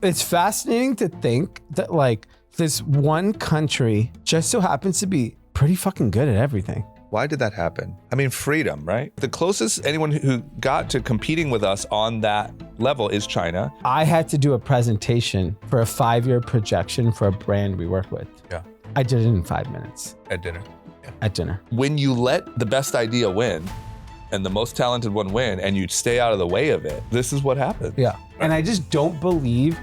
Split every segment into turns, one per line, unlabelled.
It's fascinating to think that like this one country just so happens to be pretty fucking good at everything.
Why did that happen? I mean, freedom, right? The closest anyone who got to competing with us on that level is China.
I had to do a presentation for a 5-year projection for a brand we work with.
Yeah.
I did it in 5 minutes.
At dinner.
Yeah. At dinner.
When you let the best idea win and the most talented one win and you stay out of the way of it, this is what happens.
Yeah. And I just don't believe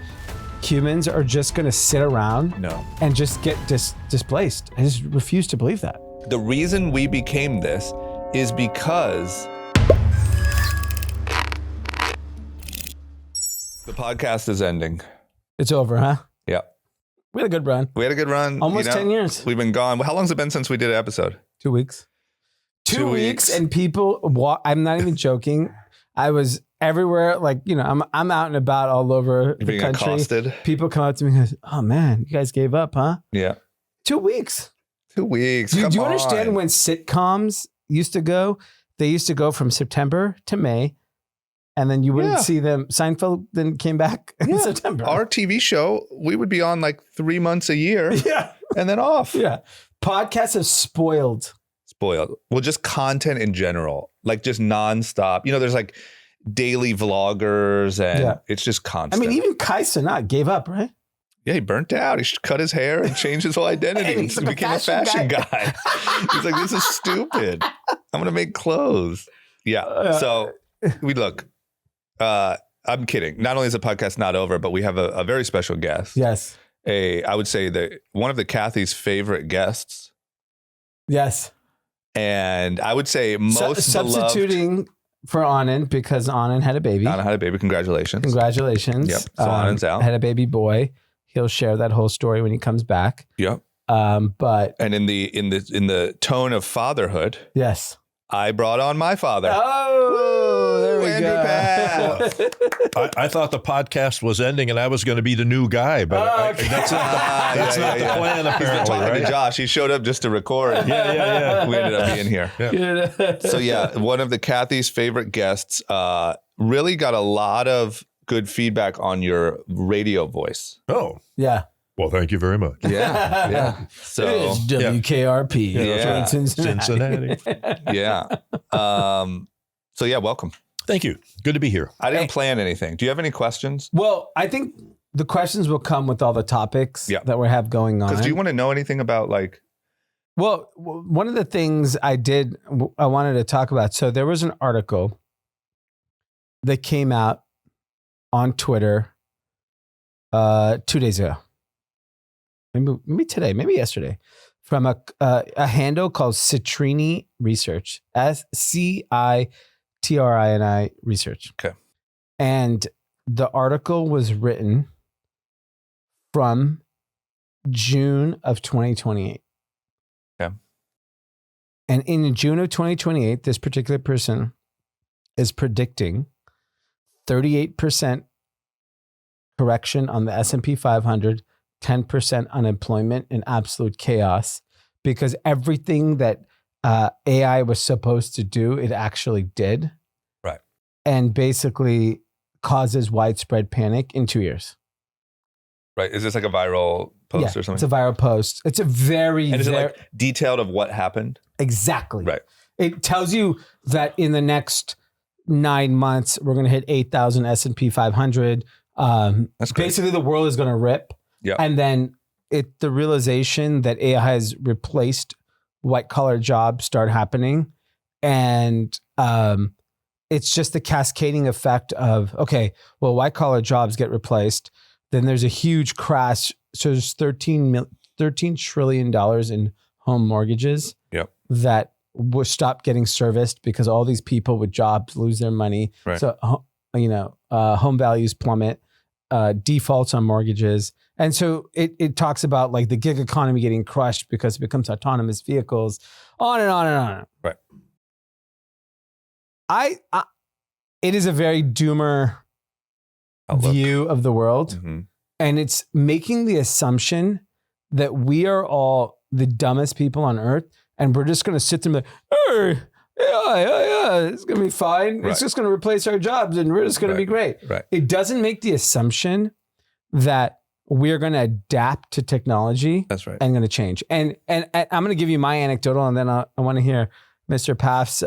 humans are just gonna sit around and just get displaced. I just refuse to believe that.
The reason we became this is because the podcast is ending.
It's over, huh?
Yeah.
We had a good run.
We had a good run.
Almost 10 years.
We've been gone. How long's it been since we did an episode?
2 weeks. 2 weeks and people I'm not even joking. I was everywhere. Like, you know, I'm out and about all over the country.
Accosted.
People come up to me and go, oh man, you guys gave up, huh?
Yeah.
2 weeks.
2 weeks.
Do you understand when sitcoms used to go? They used to go from September to May, and then you wouldn't see them. Seinfeld then came back in September.
Our TV show, we would be on like 3 months a year and then off.
Yeah. Podcasts have spoiled.
Well, just content in general, like just nonstop. You know, there's like daily vloggers and it's just constant.
I mean, even Kai Cenat gave up, right?
Yeah, he burnt out. He cut his hair and changed his whole identity. He became a fashion guy. He's like, this is stupid. I'm going to make clothes. Yeah. So we look, I'm kidding. Not only is the podcast not over, but we have a very special guest.
Yes.
I would say that one of the Kathy's favorite guests.
Yes.
And I would say most
substituting for Anand because Anand had a baby.
Anand had a baby. Congratulations.
Congratulations.
Yep. So Anand's out.
Had a baby boy. He'll share that whole story when he comes back.
Yep.
But
in the tone of fatherhood.
Yes.
I brought on my father.
Oh, there we
Andrew
go.
Pfaff.
I thought the podcast was ending and I was going to be the new guy, but that's not the plan apparently.
He's been talking to Josh. He showed up just to record.
Yeah.
We ended up being here.
Yeah.
So one of the Kathy's favorite guests really got a lot of good feedback on your radio voice.
Oh.
Yeah.
Well, thank you very much.
Yeah. So
it's WKRP.
Cincinnati.
Yeah. So welcome.
Thank you. Good to be here.
I didn't plan anything. Do you have any questions?
Well, I think the questions will come with all the topics that we have going on.
Because do you want to know anything about like?
Well, one of the things I wanted to talk about. So there was an article that came out on Twitter 2 days ago. Maybe today, maybe yesterday, from a handle called Citrini Research, SCITRINI Research.
Okay.
And the article was written from June of 2028.
Okay.
And in June of 2028, this particular person is predicting 38% correction on the S&P 500, 10% unemployment and absolute chaos, because everything that AI was supposed to do, it actually did.
Right.
And basically causes widespread panic in 2 years.
Right. Is this like a viral post or something?
It's a viral post. It's a very...
And is it like detailed of what happened?
Exactly.
Right.
It tells you that in the next 9 months, we're going to hit 8,000 S&P 500.
That's great.
Basically, the world is going to rip.
Yeah.
And then the realization that AI has replaced white collar jobs start happening. And it's just the cascading effect of, okay, well, white collar jobs get replaced. Then there's a huge crash. So there's $13 trillion in home mortgages that will stop getting serviced because all these people with jobs lose their money.
Right.
So, home values plummet, defaults on mortgages. And so it talks about like the gig economy getting crushed because it becomes autonomous vehicles, on and on and on.
Right.
It is a very doomer view of the world.
Mm-hmm.
And it's making the assumption that we are all the dumbest people on earth. And we're just going to sit there and be like, yeah, it's going to be fine. Right. It's just going to replace our jobs and we're just going to be great.
Right.
It doesn't make the assumption that we're going to adapt to technology.
That's right.
And going to change. And I'm going to give you my anecdotal, and then I want to hear Mr. Pfaff's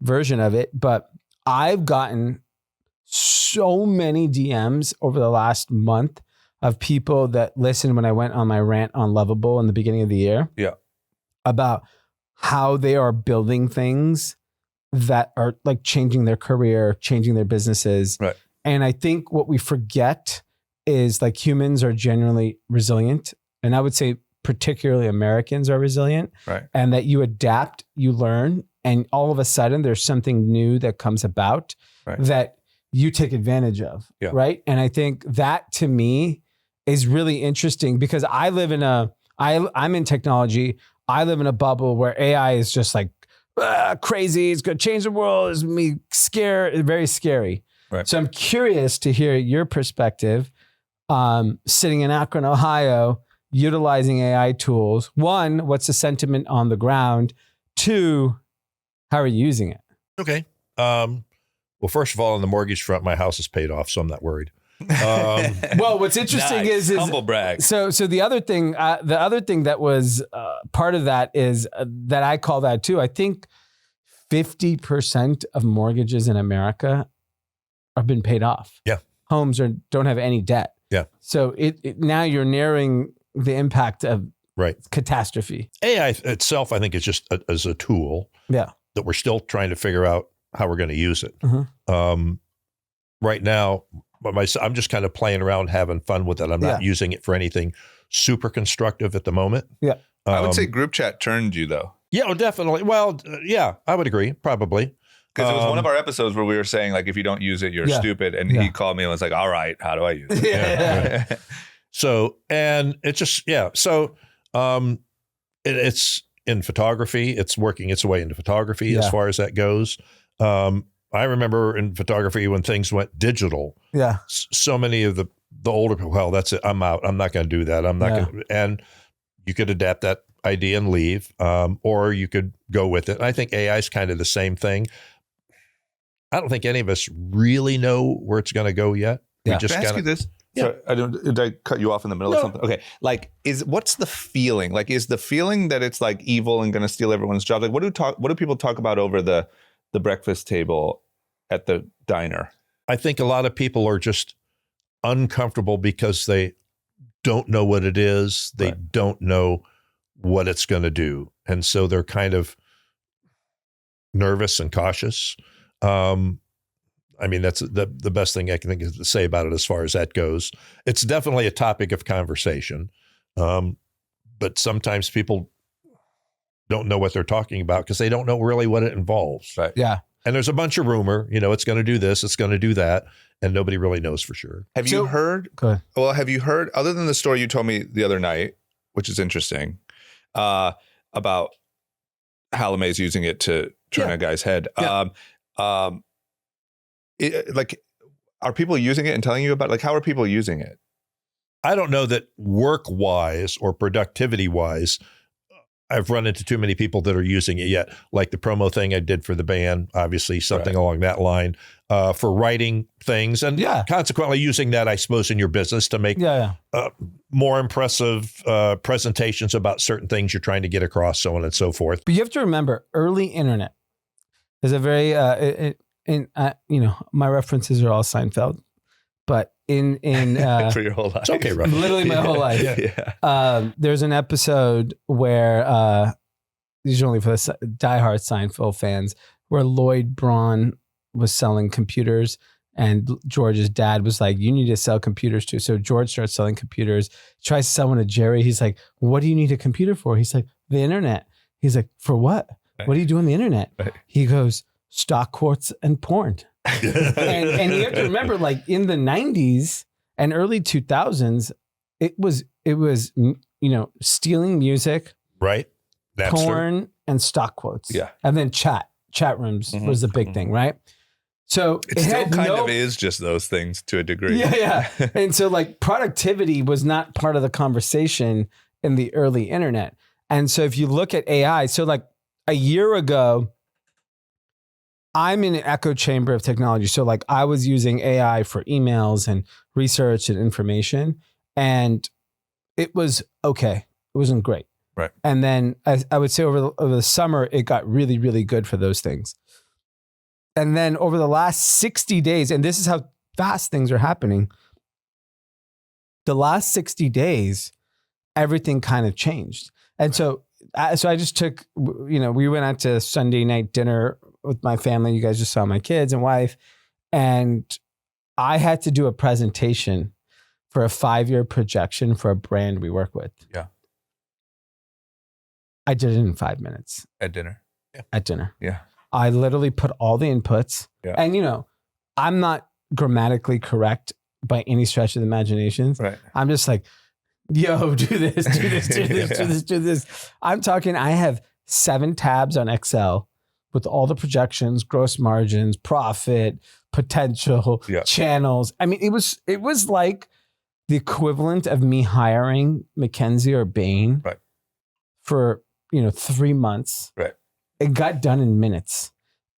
version of it. But I've gotten so many DMs over the last month of people that listened when I went on my rant on Lovable in the beginning of the year.
Yeah.
About how they are building things that are like changing their career, changing their businesses.
Right.
And I think what we forget is like humans are generally resilient. And I would say particularly Americans are resilient.
Right.
And that you adapt, you learn, and all of a sudden there's something new that comes about that you take advantage of.
Yeah.
Right. And I think that to me is really interesting because I live in I'm in technology. I live in a bubble where AI is just like crazy. It's going to change the world. It's me very scary.
Right.
So I'm curious to hear your perspective. Sitting in Akron, Ohio, utilizing AI tools. One, what's the sentiment on the ground? Two, how are you using it?
Okay. Well, first of all, on the mortgage front, my house is paid off, so I'm not worried.
Well, what's interesting is
humble brag.
So the other thing that was part of that is that I call that too. I think 50% of mortgages in America have been paid off.
Yeah,
homes don't have any debt.
Yeah.
So it now you're narrowing the impact of catastrophe.
AI itself, I think, is just as a tool.
Yeah.
That we're still trying to figure out how we're going to use it.
Mm-hmm.
Right now, I'm just kind of playing around, having fun with it. I'm not using it for anything super constructive at the moment.
Yeah.
I would say group chat turned you though.
Yeah, definitely. Well, yeah, I would agree. Probably.
Because it was one of our episodes where we were saying, like, if you don't use it, you're stupid. And he called me and was like, all right, how do I use it?
Right. So, and it's just, So it's in photography. It's working its way into photography as far as that goes. I remember in photography when things went digital. Yeah. So many of the older people, well, that's it. I'm out. I'm not going to do that. I'm not going to. And you could adapt that idea and leave, or you could go with it. And I think AI is kind of the same thing. I don't think any of us really know where it's going to go yet.
Yeah. We just Can I ask you this? Yeah. Sorry, did I cut you off in the middle of something? Okay. Like, what's the feeling? Like, is the feeling that it's like evil and going to steal everyone's job? Like, what do people talk about over the breakfast table at the diner?
I think a lot of people are just uncomfortable because they don't know what it is. They don't know what it's going to do. And so they're kind of nervous and cautious. I mean, that's the best thing I can think of to say about it as far as that goes. It's definitely a topic of conversation. But sometimes people don't know what they're talking about because they don't know really what it involves.
Right.
Yeah.
And there's a bunch of rumor, it's going to do this, it's going to do that. And nobody really knows for sure.
Have you heard, other than the story you told me the other night, which is interesting, about how LeMay's using it to turn a guy's head. Yeah. Are people using it and telling you about, like, how are people using it?
I don't know that work-wise or productivity-wise, I've run into too many people that are using it yet. Like the promo thing I did for the band, obviously something along that line, for writing things. And consequently using that, I suppose, in your business to make more impressive presentations about certain things you're trying to get across, so on and so forth.
But you have to remember, early internet is a very, my references are all Seinfeld. But in
for your whole life,
it's okay, right?
Literally my whole life. There's an episode where these are only for the diehard Seinfeld fans, where Lloyd Braun was selling computers, and George's dad was like, "You need to sell computers too." So George starts selling computers. Tries to sell one to Jerry. He's like, "What do you need a computer for?" He's like, "The internet." He's like, "For what? What do you do on the internet?" He goes, "Stock quotes and porn." and you have to remember, like, in the 90s and early 2000s, it was stealing music,
right?
Porn and stock quotes, and then chat rooms was the big thing, right? So
it still kind of is just those things to a degree.
And so, like, productivity was not part of the conversation in the early internet. And so if you look at AI, so like a year ago, I'm in an echo chamber of technology. So like I was using AI for emails and research and information, and it was okay. It wasn't great.
Right.
And then I would say over the summer, it got really, really good for those things. And then over the last 60 days, and this is how fast things are happening, the last 60 days, everything kind of changed. And so I just took, we went out to Sunday night dinner with my family. You guys just saw my kids and wife. And I had to do a presentation for a 5-year projection for a brand we work with.
Yeah.
I did it in 5 minutes.
At dinner.
Yeah.
At dinner.
Yeah.
I literally put all the inputs.
Yeah.
And, I'm not grammatically correct by any stretch of the imagination.
Right.
I'm just like, yo, do this, do this, do this, do this, do this. I'm talking, I have 7 tabs on Excel with all the projections, gross margins, profit, potential, channels. I mean, it was like the equivalent of me hiring McKinsey or Bain for, 3 months.
Right.
It got done in minutes.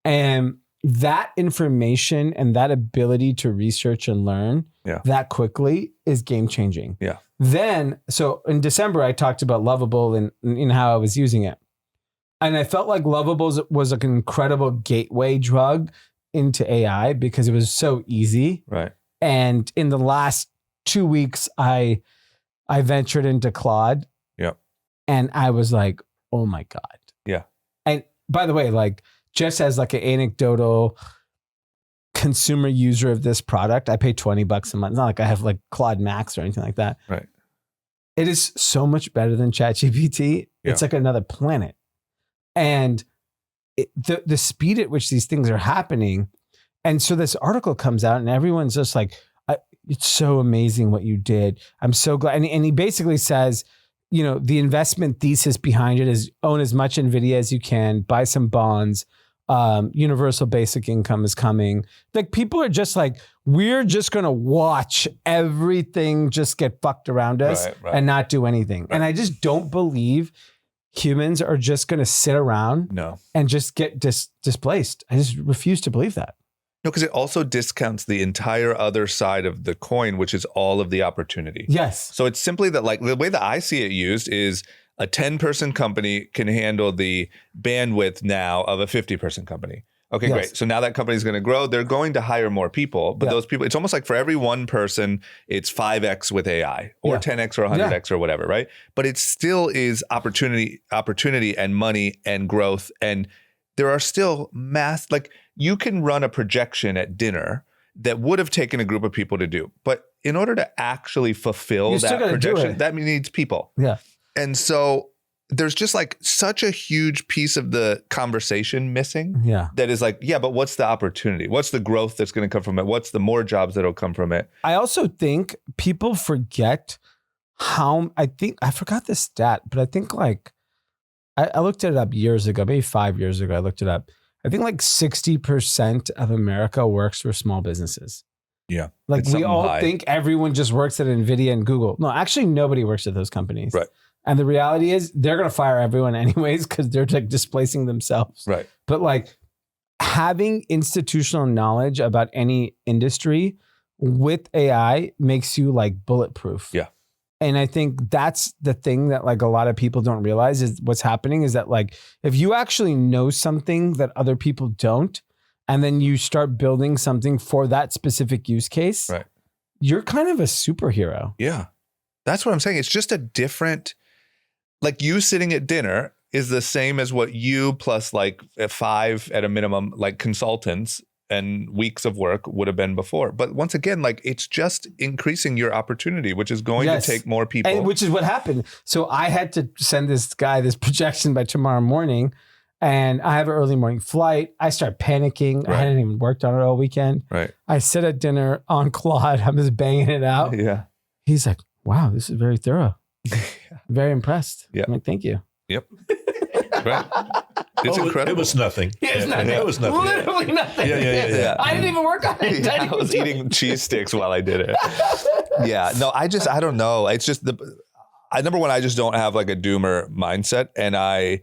And that information and that ability to research and learn that quickly is game changing.
Yeah.
Then, so in December, I talked about Lovable and how I was using it. And I felt like Lovable was an incredible gateway drug into AI because it was so easy.
Right.
And in the last 2 weeks, I ventured into Claude.
Yeah.
And I was like, oh my God.
Yeah.
And by the way, like just as like an anecdotal consumer user of this product, I pay $20 a month. It's not like I have like Claude Max or anything like that.
Right.
It is so much better than ChatGPT. It's like another planet. And the speed at which these things are happening. And so this article comes out and everyone's just like, it's so amazing what you did. I'm so glad. And he basically says, the investment thesis behind it is own as much NVIDIA as you can, buy some bonds. Universal basic income is coming. Like people are just like, we're just going to watch everything just get fucked around us and not do anything. Right. And I just don't believe humans are just going to sit around and just get displaced. I just refuse to believe that.
No, because it also discounts the entire other side of the coin, which is all of the opportunity.
Yes.
So it's simply that, like, the way that I see it used is a 10-person company can handle the bandwidth now of a 50-person company. Okay, great. So now that company is going to grow. They're going to hire more people, but those people, it's almost like for every one person, it's 5x with AI or 10x or 100x or whatever, right? But it still is opportunity and money and growth. And there are still like you can run a projection at dinner that would have taken a group of people to do. But in order to actually fulfill that projection, that needs people.
Yeah.
And so there's just like such a huge piece of the conversation missing.
Yeah.
That is like, but what's the opportunity? What's the growth that's going to come from it? What's the more jobs that'll come from it?
I also think people forget I forgot the stat, but I think like, I looked it up years ago, maybe 5 years ago, I looked it up. I think like 60% of America works for small businesses.
Yeah.
Like we all think everyone just works at NVIDIA and Google. No, actually nobody works at those companies.
Right.
And the reality is they're going to fire everyone anyways because they're like displacing themselves.
Right.
But like having institutional knowledge about any industry with AI makes you like bulletproof.
Yeah.
And I think that's the thing that like a lot of people don't realize is what's happening is that like, if you actually know something that other people don't, and then you start building something for that specific use case, you're kind of a superhero.
Yeah. That's what I'm saying. It's just a different, like you sitting at dinner is the same as what you plus like 5 at a minimum, like consultants and weeks of work would have been before. But once again, like it's just increasing your opportunity, which is going to take more people.
And which is what happened. So I had to send this guy this projection by tomorrow morning and I have an early morning flight. I start panicking. I hadn't even worked on it all weekend.
Right.
I sit at dinner on Claude. I'm just banging it out.
Yeah.
He's like, wow, this is very thorough. Very impressed.
Yeah.
I'm like, thank you.
Yep. Right. It's incredible.
It was nothing.
It was nothing. Literally nothing.
Yeah.
I didn't even work on it.
I was eating cheese sticks while I did it. No, I don't know. It's just number one, I just don't have like a doomer mindset. And I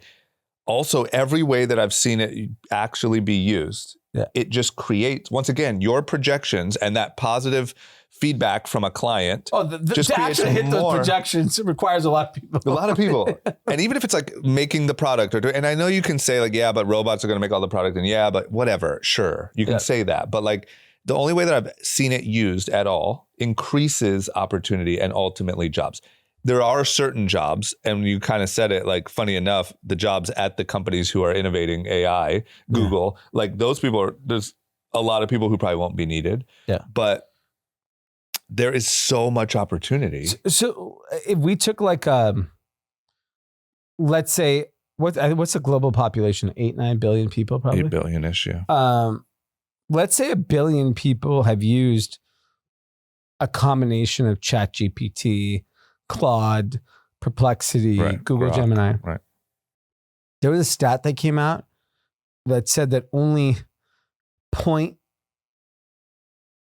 also, every way that I've seen it actually be used, it just creates, once again, your projections and that positive feedback from a client.
Just to actually hit those projections, it requires a lot of people.
A lot of people. And even if it's like making the product, and I know you can say like, yeah, but robots are going to make all the product, and yeah, but whatever, sure, you can say that. But like the only way that I've seen it used at all increases opportunity and ultimately jobs. There are certain jobs, and you kind of said it, like, funny enough, the jobs at the companies who are innovating AI, Google, like those people there's a lot of people who probably won't be needed.
Yeah.
But there is so much opportunity.
So if we took like, let's say, what's the global population? 8-9 billion people, probably?
8 billion-ish, yeah.
Let's say 1 billion people have used a combination of ChatGPT, Claude, Perplexity, Google Gemini.
Right.
There was a stat that came out that said that only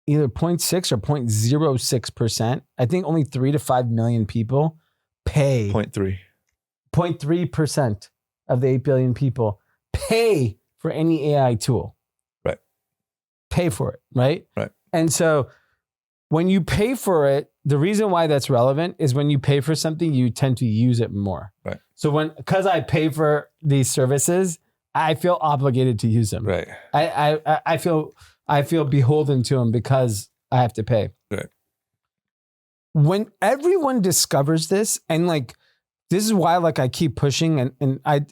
either 0.6 or 0.06%, I think only 3 to 5 million people pay. 0.3% of the 8 billion people pay for any AI tool.
Right.
Pay for it, right?
Right.
And so when you pay for it, the reason why that's relevant is when you pay for something, you tend to use it more.
Right.
So because I pay for these services, I feel obligated to use them.
Right.
I feel beholden to them because I have to pay.
Right.
When everyone discovers this, and like this is why like I keep pushing, and I've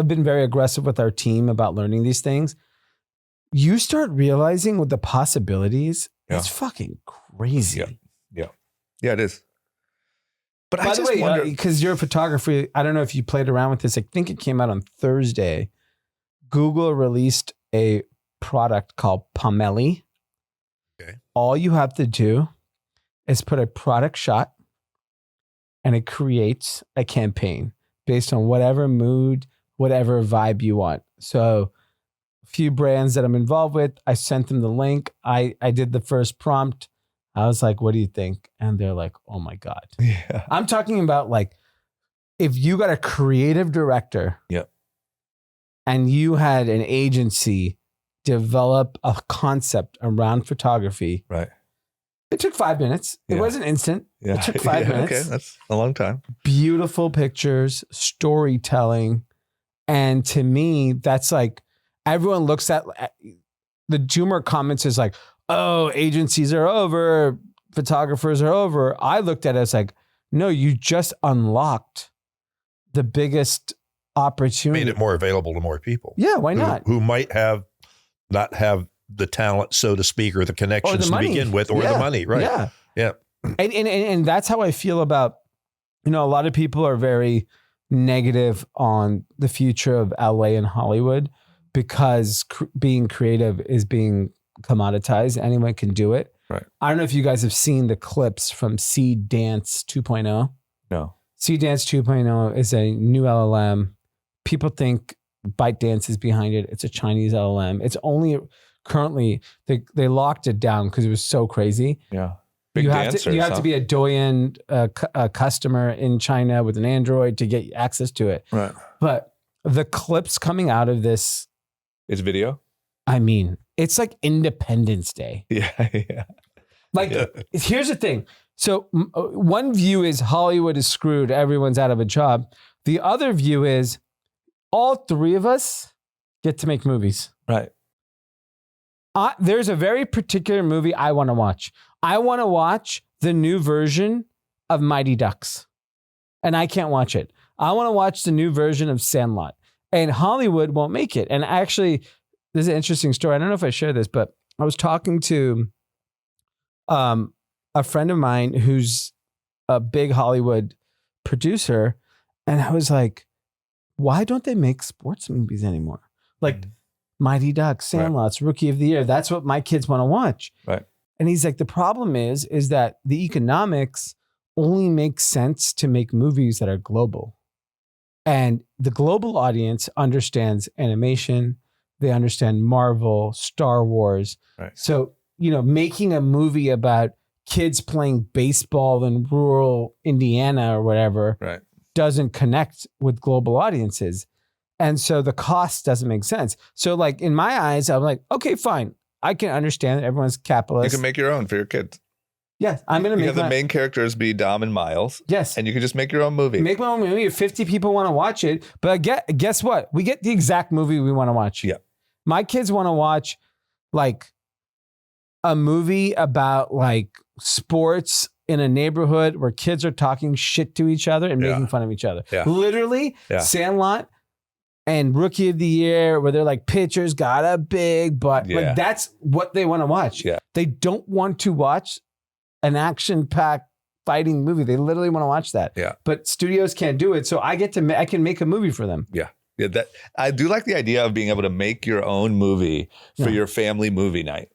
been very aggressive with our team about learning these things. You start realizing with the possibilities, it's fucking crazy.
Yeah, it is. But
by the way, because you're a photographer, I don't know if you played around with this. I think it came out on Thursday. Google released a product called Pomeli.
Okay.
All you have to do is put a product shot, and it creates a campaign based on whatever mood, whatever vibe you want. So a few brands that I'm involved with, I sent them the link. I did the first prompt. I was like, what do you think? And they're like, oh my God.
Yeah.
I'm talking about like, if you got a creative director and you had an agency develop a concept around photography.
Right.
It took 5 minutes. It wasn't instant.
Yeah.
It took 5 minutes.
Okay, that's a long time.
Beautiful pictures, storytelling. And to me, that's like, everyone looks at the Doomer comments is like, oh, agencies are over, photographers are over. I looked at it as like, no, you just unlocked the biggest opportunity.
Made it more available to more people.
Yeah, why not?
Who might not have the talent, so to speak, or the connections to begin with, or the money, right?
Yeah.
Yeah.
And that's how I feel about, a lot of people are very negative on the future of LA and Hollywood because being creative is being commoditized. Anyone can do it.
Right.
I don't know if you guys have seen the clips from Dance 2.0.
No.
Dance 2.0 is a new LLM. People think ByteDance is behind it. It's a Chinese LLM. It's only currently, they locked it down because it was so crazy.
Yeah.
You have to be a Douyin customer in China with an Android to get access to it.
Right.
But the clips coming out of this,
it's video.
I mean, it's like Independence Day.
Yeah.
Like, here's the thing. So one view is Hollywood is screwed. Everyone's out of a job. The other view is all three of us get to make movies.
Right.
There's a very particular movie I want to watch. I want to watch the new version of Mighty Ducks. And I can't watch it. I want to watch the new version of Sandlot. And Hollywood won't make it. And actually, this is an interesting story. I don't know if I share this, but I was talking to a friend of mine who's a big Hollywood producer. And I was like, why don't they make sports movies anymore? Like Mighty Ducks, Sandlot's Rookie of the Year. That's what my kids want to watch.
Right.
And he's like, the problem is that the economics only makes sense to make movies that are global. And the global audience understands animation. They understand Marvel, Star Wars.
Right.
So, making a movie about kids playing baseball in rural Indiana or whatever doesn't connect with global audiences. And so the cost doesn't make sense. So like in my eyes, I'm like, okay, fine. I can understand that everyone's capitalist.
You can make your own for your kids.
Yes, I'm going to make
have the main characters be Dom and Miles.
Yes.
And you can just make your own movie.
Make my own movie. If 50 people want to watch it. But guess what? We get the exact movie we want to watch.
Yeah.
My kids want to watch like a movie about like sports in a neighborhood where kids are talking shit to each other and making fun of each other.
Yeah.
Literally, Sandlot and Rookie of the Year, where they're like, pitchers got a big butt.
Yeah.
Like that's what they want to watch.
Yeah.
They don't want to watch an action-packed fighting movie. They literally want to watch that.
Yeah. But
studios can't do it. So I can make a movie for them.
Yeah. Yeah. That I do like the idea of being able to make your own movie for your family movie night.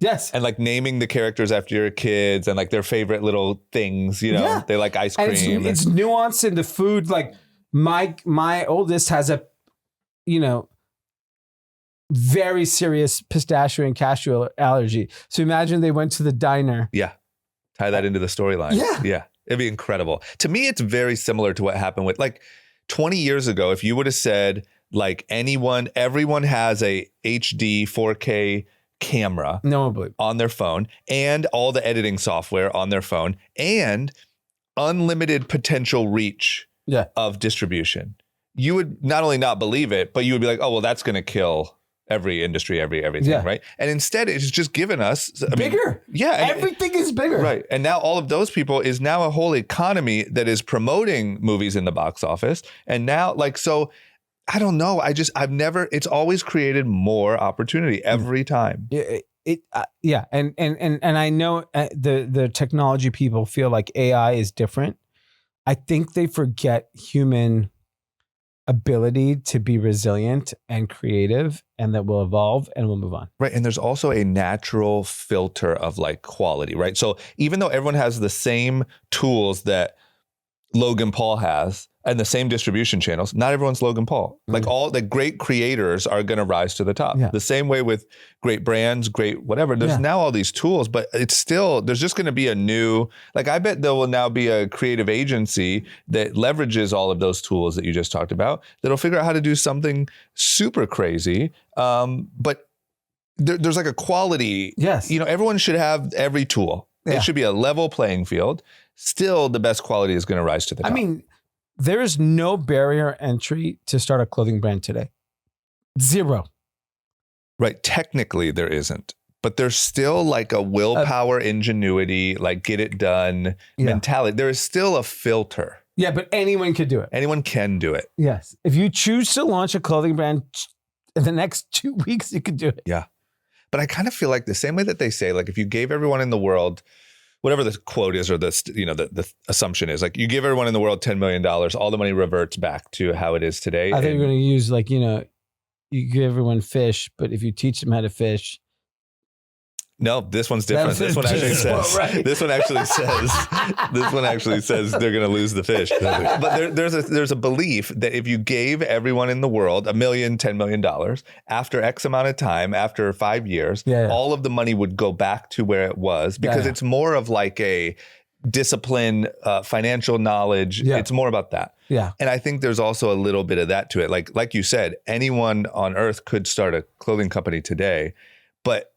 Yes.
And like naming the characters after your kids and like their favorite little things, you know, they like ice cream.
And it's nuanced in the food. Like my oldest has a, you know, very serious pistachio and cashew allergy. So imagine they went to the diner.
Yeah. Tie that into the storyline.
Yeah.
Yeah. It'd be incredible. To me, it's very similar to what happened with like 20 years ago. If you would have said like everyone has a HD 4K camera on their phone and all the editing software on their phone and unlimited potential reach of distribution, you would not only not believe it, but you would be like, oh, well, that's going to kill every industry, everything, right? And instead, it's just given us
bigger. Everything is bigger.
Right. And now all of those people is now a whole economy that is promoting movies in the box office. And now so I don't know. It's always created more opportunity every time.
And I know the technology people feel like AI is different. I think they forget human ability to be resilient and creative, and that will evolve and we'll move on.
Right. And there's also a natural filter of like quality, right? So even though everyone has the same tools that Logan Paul has and the same distribution channels, not everyone's Logan Paul. Like all the great creators are going to rise to the top. Yeah. The same way with great brands, great whatever. There's now all these tools, but it's still, there's just going to be a new, like I bet there will now be a creative agency that leverages all of those tools that you just talked about that'll figure out how to do something super crazy. But there's like a quality.
Yes.
You know, everyone should have every tool. Yeah. It should be a level playing field. Still, the best quality is going to rise to the top.
I mean, there is no barrier entry to start a clothing brand today. Zero.
Right. Technically, there isn't. But there's still like a willpower, ingenuity, like get it done mentality. There is still a filter.
Yeah, but anyone could do it.
Anyone can do it.
Yes. If you choose to launch a clothing brand in the next 2 weeks, you could do it.
Yeah. But I kind of feel like the same way that they say, like if you gave everyone in the world, whatever the quote is or the assumption is, like you give everyone in the world $10 million, all the money reverts back to how it is today.
I think you're going to use you give everyone fish, but if you teach them how to fish.
No, this one's different. This one actually says. This one actually says they're going to lose the fish. But there's a belief that if you gave everyone in the world $1 million, $10 million after X amount of time, after 5 years, all of the money would go back to where it was because it's more of like a discipline, financial knowledge. Yeah. It's more about that.
Yeah.
And I think there's also a little bit of that to it. Like you said, anyone on earth could start a clothing company today, but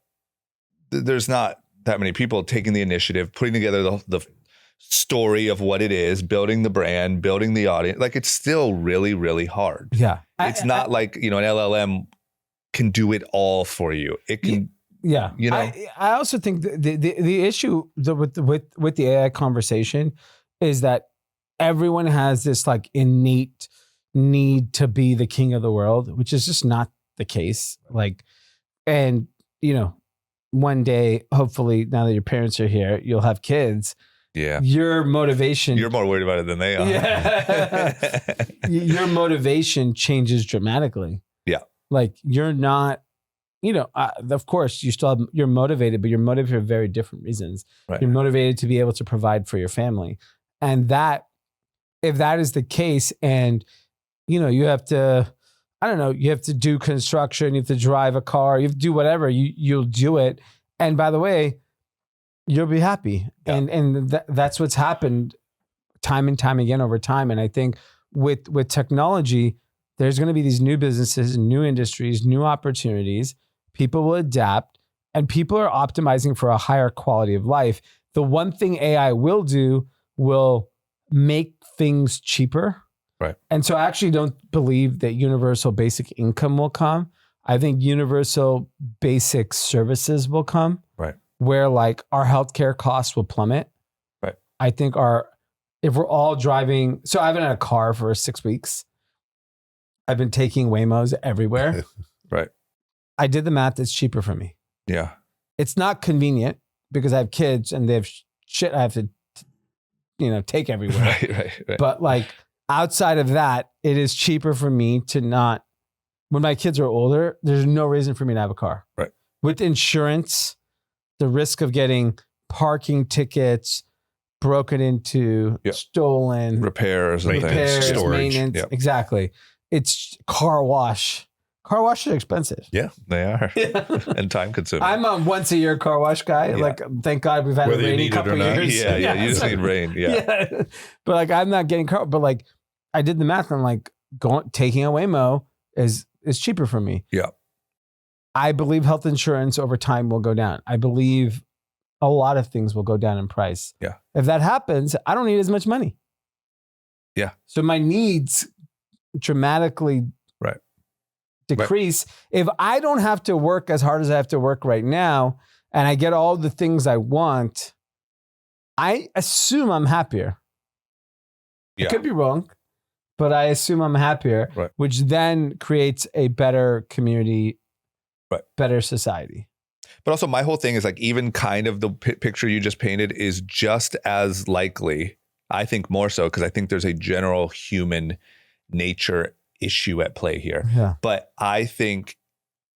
there's not that many people taking the initiative, putting together the story of what it is, building the brand, building the audience. Like it's still really, really hard.
Yeah.
It's not like, an LLM can do it all for you. It can,
I also think the issue with the AI conversation is that everyone has this like innate need to be the king of the world, which is just not the case. One day, hopefully, now that your parents are here, you'll have kids.
Yeah.
Your motivation.
You're more worried about it than they are.
Yeah. Your motivation changes dramatically.
Yeah.
Like you're not, of course, you're motivated, but you're motivated for very different reasons.
Right.
You're motivated to be able to provide for your family. And if that is the case, and, you have to, I don't know, you have to do construction, you have to drive a car, you have to do whatever, you'll do it. And by the way, you'll be happy. Yeah. And that's what's happened time and time again over time. And I think with technology, there's going to be these new businesses, new industries, new opportunities. People will adapt, and people are optimizing for a higher quality of life. The one thing AI will do will make things cheaper.
Right.
And so I actually don't believe that universal basic income will come. I think universal basic services will come.
Right.
Where like our healthcare costs will plummet.
Right.
I think if we're all driving, so I've been in a car for 6 weeks. I've been taking Waymos everywhere.
Right.
I did the math. It's cheaper for me.
Yeah.
It's not convenient because I have kids and they have shit I have to, take everywhere.
Right.
But like outside of that, it is cheaper for me to not, when my kids are older, there's no reason for me to have a car.
Right.
With insurance, the risk of getting parking tickets, broken into, stolen,
repairs and things,
storage,
maintenance. Exactly. It's car wash. Car washes are expensive.
Yeah, they are. And time consuming.
I'm a once a year car wash guy.
Yeah.
Like, thank God we've had
Whether
a
you
rainy
need it or
couple
not.
years.
Yeah, you just need rain. Yeah.
But like, I'm not getting car, but like, I did the math and I'm like, taking a Waymo is cheaper for me.
Yeah.
I believe health insurance over time will go down. I believe a lot of things will go down in price.
Yeah.
If that happens, I don't need as much money.
Yeah.
So my needs dramatically decrease. If I don't have to work as hard as I have to work right now, and I get all the things I want, I assume I'm happier.
Yeah.
I could be wrong, but I assume I'm happier, which then creates a better community, better society.
But also my whole thing is like, even kind of the picture you just painted is just as likely, I think more so, because I think there's a general human nature issue at play here.
Yeah.
But I think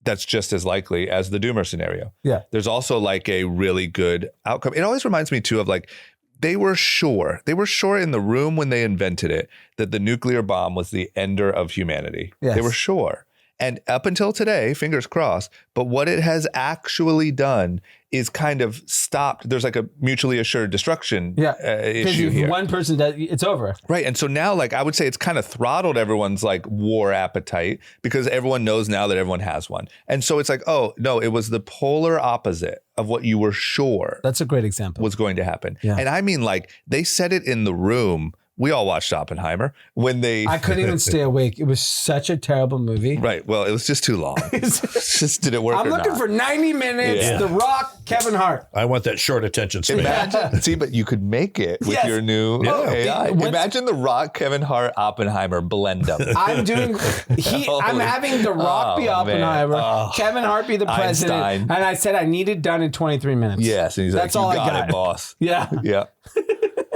that's just as likely as the doomer scenario.
Yeah.
There's also like a really good outcome. It always reminds me too of like, they were sure in the room when they invented it that the nuclear bomb was the ender of humanity.
Yes.
They were sure. And up until today, fingers crossed, but what it has actually done is kind of stopped. There's like a mutually assured destruction issue here.
If one person does, it's over.
Right. And so now, like, I would say it's kind of throttled everyone's like war appetite because everyone knows now that everyone has one. And so it's like, oh, no, it was the polar opposite of what you were sure.
That's a great example.
Was going to happen.
Yeah.
And I mean, like, they said it in the room. We all watched Oppenheimer when they.
I couldn't even stay awake. It was such a terrible movie.
Right. Well, it was just too long. Just did it work?
I'm looking for 90 minutes. Yeah. The Rock, Kevin Hart.
I want that short attention span.
Imagine, see, but you could make it with your new AI. Imagine the Rock, Kevin Hart, Oppenheimer, blend them.
I'm having the Rock be Oppenheimer, Kevin Hart be the president, Einstein. And I said I need it done in 23 minutes.
Yes, and he's
that's
like,
all
you
I got
it, boss.
Yeah.
Yeah.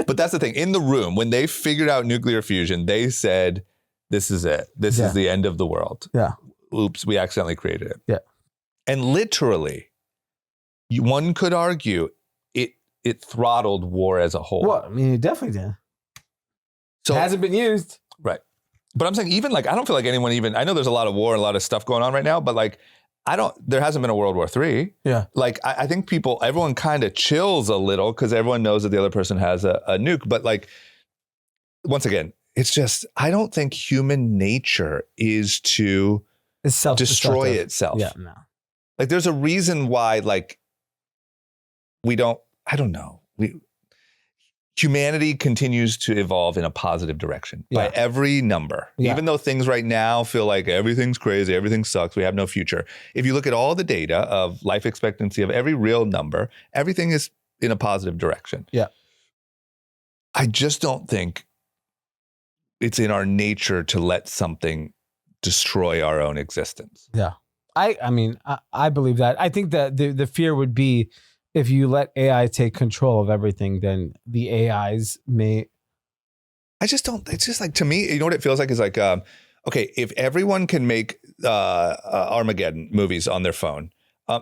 But that's the thing. In the room, when they figured out nuclear fusion, they said, this is it. This is the end of the world.
Yeah.
Oops, we accidentally created it.
Yeah.
And literally, one could argue it throttled war as a whole.
Well, I mean, it definitely did.
So,
it hasn't been used.
Right. But I'm saying even like, I don't feel like anyone even, I know there's a lot of war and a lot of stuff going on right now, but like, there hasn't been a World War III.
Yeah.
Like, I think everyone kind of chills a little because everyone knows that the other person has a nuke. But like, once again, it's just, I don't think human nature is to destroy itself.
Yeah, no.
Like, there's a reason why, like, I don't know. Humanity continues to evolve in a positive direction by every number. Yeah. Even though things right now feel like everything's crazy, everything sucks, we have no future. If you look at all the data of life expectancy of every real number, everything is in a positive direction.
Yeah.
I just don't think it's in our nature to let something destroy our own existence.
Yeah. I mean, I believe that. I think that the fear would be if you let AI take control of everything, then the AIs may.
I just don't. It's just like, to me, you know what it feels like is like, okay, if everyone can make Armageddon movies on their phone,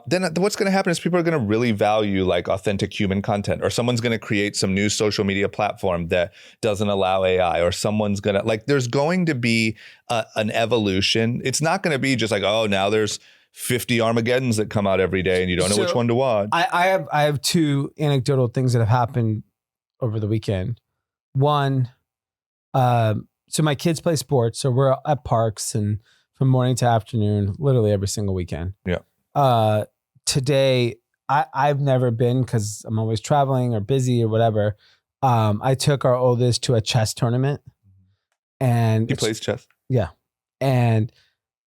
then what's going to happen is people are going to really value like authentic human content, or someone's going to create some new social media platform that doesn't allow AI, or someone's going to like, there's going to be an evolution. It's not going to be just like, oh, now there's 50 Armageddons that come out every day and you don't know which one to watch.
I have two anecdotal things that have happened over the weekend. One, so my kids play sports. So we're at parks and from morning to afternoon, literally every single weekend.
Yeah.
Today, I've never been because I'm always traveling or busy or whatever. I took our oldest to a chess tournament. And
he plays chess?
Yeah. And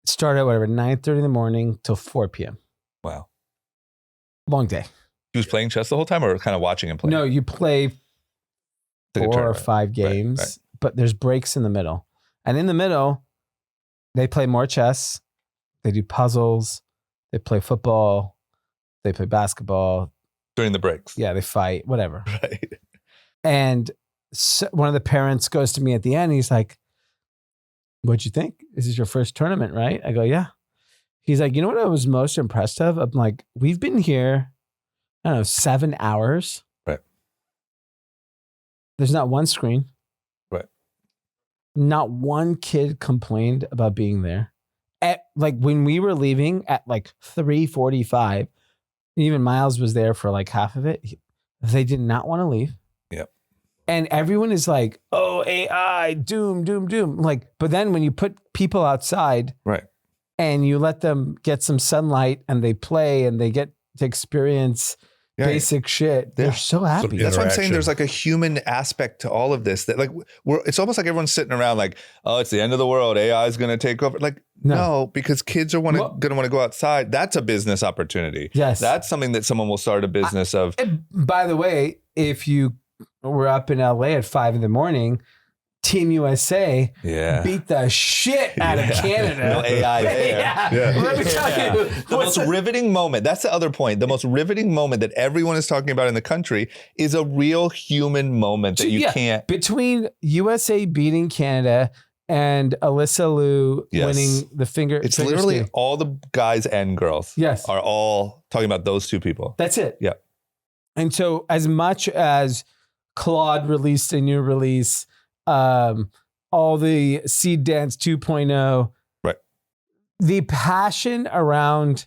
started at whatever, 9:30 in the morning till 4 p.m.
Wow.
Long day.
He was playing chess the whole time or kind of watching him play?
No, you play
Like
4 or 5 games,
right.
but there's breaks in the middle. And in the middle, they play more chess. They do puzzles. They play football. They play basketball.
During the breaks?
Yeah, they fight, whatever.
Right.
And so one of the parents goes to me at the end. He's like, what'd you think? This is your first tournament, right? I go, yeah. He's like, you know what I was most impressed of? I'm like, we've been here, I don't know, 7 hours.
Right.
There's not one screen.
Right.
Not one kid complained about being there. Like when we were leaving at like 3:45, even Miles was there for like half of it. They did not want to leave.
Yep.
And everyone is like, oh, AI, doom, doom, doom. Like, but then when you put people outside,
right,
and you let them get some sunlight and they play and they get to experience basic shit, they're so happy.
That's what I'm saying. There's like a human aspect to all of this that like it's almost like everyone's sitting around like, oh, it's the end of the world. AI is going to take over. Like, no, because kids are going to want to go outside. That's a business opportunity.
Yes.
That's something that someone will start a business of.
And by the way, if you were up in LA at 5 a.m, Team USA beat the shit out of Canada.
No AI there.
Let me tell you.
The most riveting moment, that's the other point. The most riveting moment that everyone is talking about in the country is a real human moment that you can't.
Between USA beating Canada and Alyssa Liu winning the finger.
It's literally all the guys and girls are all talking about those two people.
That's it.
Yeah.
And so as much as Claude released a new release, all the Seed Dance 2.0,
right?
The passion around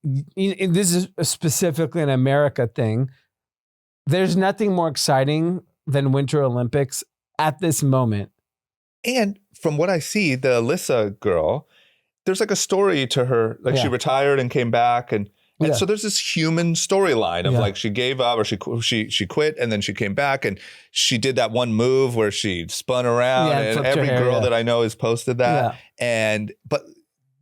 this is specifically an America thing. There's nothing more exciting than Winter Olympics at this moment.
And from what I see, the Alyssa girl, there's like a story to her. Like she retired and came back, and so there's this human storyline of like she gave up or she quit and then she came back and she did that one move where she spun around and every girl that I know has posted that. But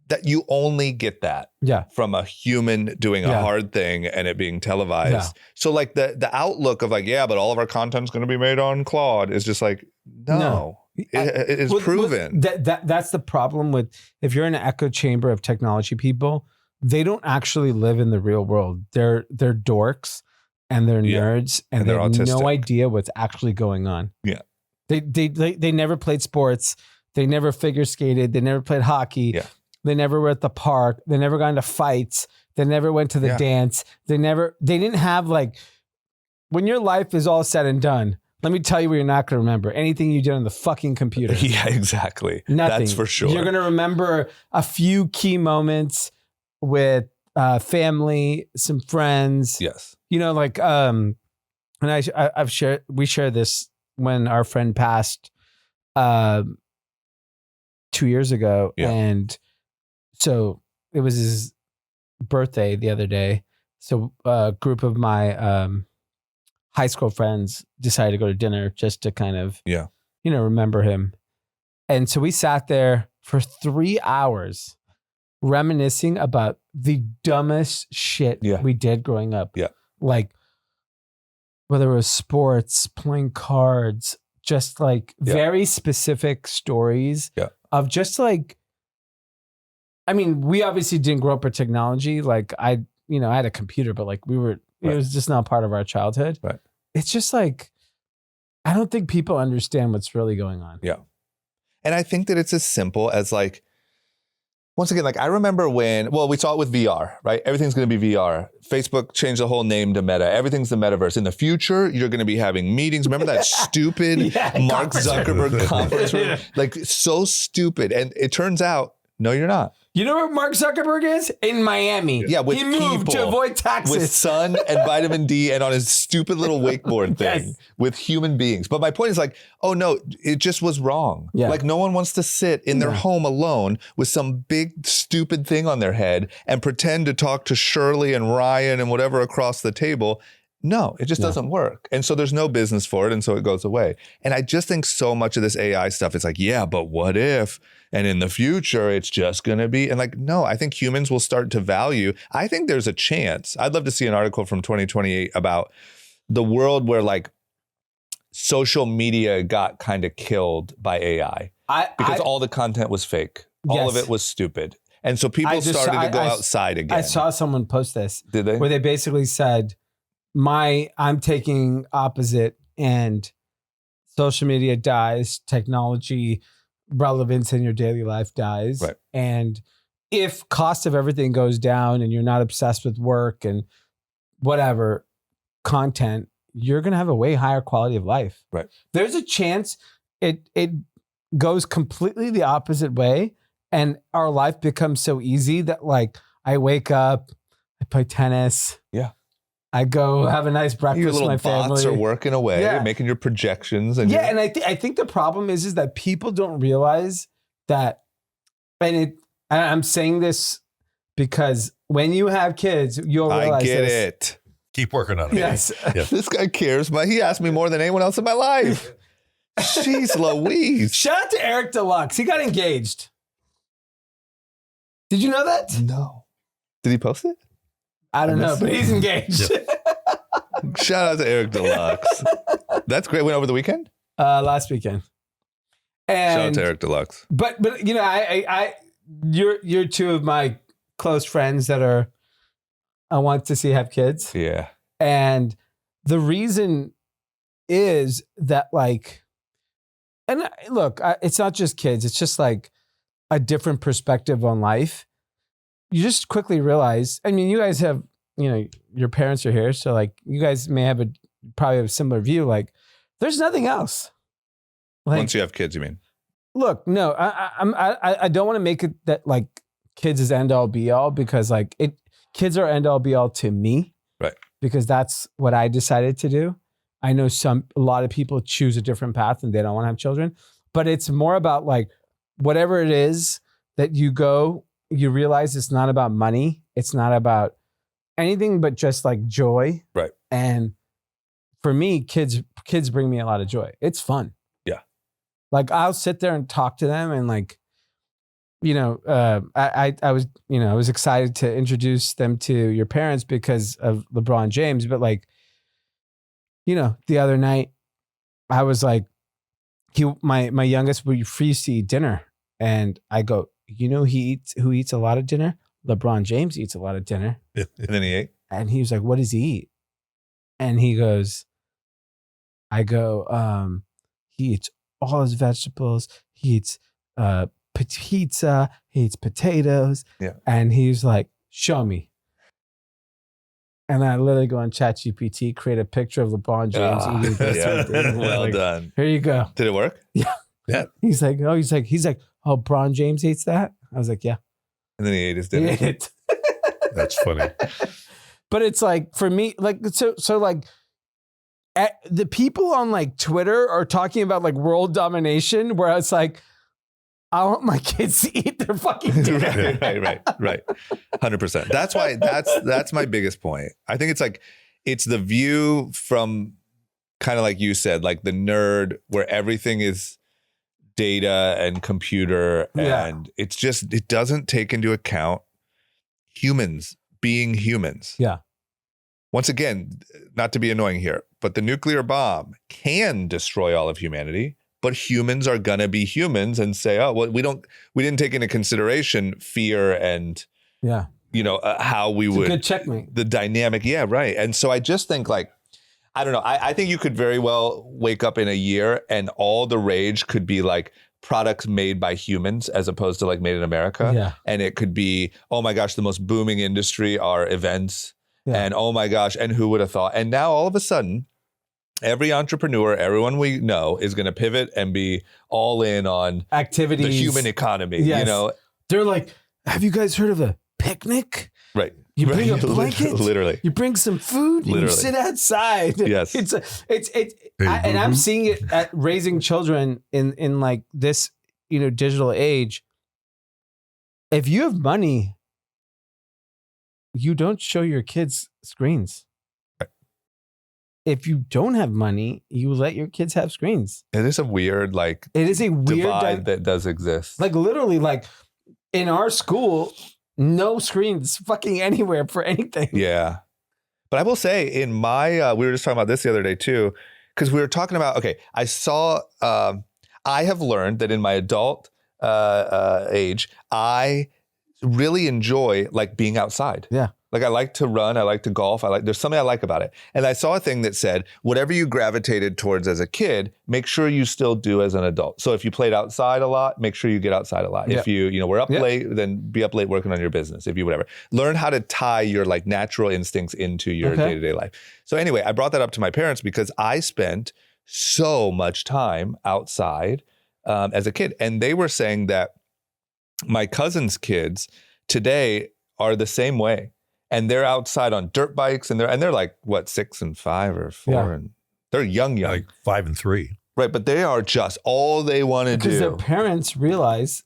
that you only get that from a human doing a hard thing and it being televised. Yeah. So like the outlook of like, but all of our content's going to be made on Claude is just like, no. It is proven.
That's the problem with if you're in an echo chamber of technology people. They don't actually live in the real world. They're dorks and they're nerds and they have autistic. No idea what's actually going on.
Yeah.
They never played sports. They never figure skated. They never played hockey.
Yeah.
They never were at the park. They never got into fights. They never went to the dance. They didn't have like, when your life is all said and done, let me tell you what you're not going to remember. Anything you did on the fucking computer.
Yeah, exactly.
Nothing.
That's for sure.
You're going to remember a few key moments with family, some friends.
Yes.
You know, like, and we shared this when our friend passed 2 years ago.
Yeah.
And so it was his birthday the other day. So a group of my high school friends decided to go to dinner just to kind of, remember him. And so we sat there for 3 hours reminiscing about the dumbest shit we did growing up.
Yeah.
Like whether it was sports, playing cards, just like very specific stories of just like, I mean, we obviously didn't grow up with technology. Like I had a computer, but like it was just not part of our childhood.
Right.
It's just like, I don't think people understand what's really going on.
Yeah. And I think that it's as simple as like, once again, like I remember we saw it with VR, right? Everything's going to be VR. Facebook changed the whole name to Meta. Everything's the metaverse. In the future, you're going to be having meetings. Remember that stupid Mark Zuckerberg conference room? Like so stupid. And it turns out, no, you're not.
You know where Mark Zuckerberg is? In Miami.
Yeah, with
he moved to
people,
avoid taxes.
with sun and vitamin D and on his stupid little wakeboard thing with human beings. But my point is like, oh no, it just was wrong.
Yeah.
Like no one wants to sit in their home alone with some big stupid thing on their head and pretend to talk to Shirley and Ryan and whatever across the table. No, it just doesn't work. And so there's no business for it. And so it goes away. And I just think so much of this AI stuff is like, yeah, but what if? And in the future, it's just going to be. And like, no, I think humans will start to value. I think there's a chance. I'd love to see an article from 2028 about the world where like social media got kind of killed by AI because all the content was fake. All of it was stupid. And so people started to go outside again.
I saw someone post this.
Did they?
Where they basically said, I'm taking opposite and social media dies, technology relevance in your daily life dies.
Right.
And if cost of everything goes down and you're not obsessed with work and whatever content, you're going to have a way higher quality of life.
Right.
There's a chance it goes completely the opposite way and our life becomes so easy that like I wake up, I play tennis.
Yeah.
I go have a nice breakfast with my family.
Bots are working away, making your projections. And
and I think the problem is that people don't realize that, and I'm saying this because when you have kids, you'll realize
I get
this.
it.
Keep working on it.
Yes.
Yeah.
This guy cares, but he asked me more than anyone else in my life. Jeez Louise.
Shout out to Eric Deluxe. He got engaged. Did you know that?
No. Did he post it?
I don't know, but he's engaged.
Shout out to Eric Deluxe. That's great. Went over the weekend?
Last weekend. And,
shout out to Eric Deluxe.
But you know, you're two of my close friends that I want to see have kids.
Yeah.
And the reason is that like, and look, it's not just kids. It's just like a different perspective on life. You just quickly realize, I mean, you guys have, you know, your parents are here. So like you guys may have probably have a similar view. Like there's nothing else. Like,
once you have kids, you mean?
Look, no, I don't want to make it that like kids is end all be all because like kids are end all be all to me.
Right.
Because that's what I decided to do. I know a lot of people choose a different path and they don't want to have children, but it's more about like whatever it is that you realize it's not about money. It's not about anything but just like joy.
Right.
And for me, kids bring me a lot of joy. It's fun.
Yeah.
Like I'll sit there and talk to them and like, you know, I was excited to introduce them to your parents because of LeBron James. But like, you know, the other night I was like, my youngest would freeze to eat dinner. And I go, you know, who eats a lot of dinner? LeBron James eats a lot of dinner.
And then he ate.
And he was like, what does he eat? And he goes, he eats all his vegetables. He eats pizza. He eats potatoes.
Yeah.
And he's like, show me. And I literally go on ChatGPT, create a picture of LeBron James eating pizza.
Yeah. Well
like,
done.
Here you go.
Did it work?
Yeah.
Yeah.
He's like, oh, Bron James eats that? I was like, yeah.
And then he ate his
He
dinner.
ate it.
That's funny.
But it's like, for me, like, so like, the people on like Twitter are talking about like world domination, where it's like, I want my kids to eat their fucking dinner.
Right. 100%. That's why that's my biggest point. I think it's like, it's the view from kind of like you said, like the nerd where everything is data and computer and it's just, it doesn't take into account humans being humans.
Yeah.
Once again, not to be annoying here, but the nuclear bomb can destroy all of humanity, but humans are going to be humans and say, oh, well, we didn't take into consideration fear and, you know, how we would.
Good checkmate.
The dynamic. Yeah, right. And so I just think like, I don't know. I think you could very well wake up in a year and all the rage could be like products made by humans as opposed to like made in America.
Yeah.
And it could be, oh my gosh, the most booming industry are events.
Yeah.
And oh my gosh, and who would have thought? And now all of a sudden, every entrepreneur, everyone we know is going to pivot and be all in on
activities,
the human economy.
Yes.
You know,
they're like, have you guys heard of a picnic?
Right.
You bring a blanket,
literally.
You bring some food, and you sit outside.
Yes.
And I'm seeing it at raising children in like this, digital age. If you have money, you don't show your kids screens.
Right.
If you don't have money, you let your kids have screens.
It is a weird
divide
that does exist.
Like literally, like in our school, no screens fucking anywhere for anything.
Yeah. But I will say in my, we were just talking about this the other day too, because we were talking about, I saw, I have learned that in my adult age, I really enjoy like being outside.
Yeah.
Like I like to run, I like to golf, there's something I like about it. And I saw a thing that said, whatever you gravitated towards as a kid, make sure you still do as an adult. So if you played outside a lot, make sure you get outside a lot. If you were up late, then be up late working on your business. If you whatever. Learn how to tie your like natural instincts into your day-to-day life. So anyway, I brought that up to my parents because I spent so much time outside as a kid. And they were saying that my cousin's kids today are the same way. And they're outside on dirt bikes, and they're like what 6 and 5 or 4, and they're young,
like 5 and 3,
right? But they are just all they want to do
because their parents realize,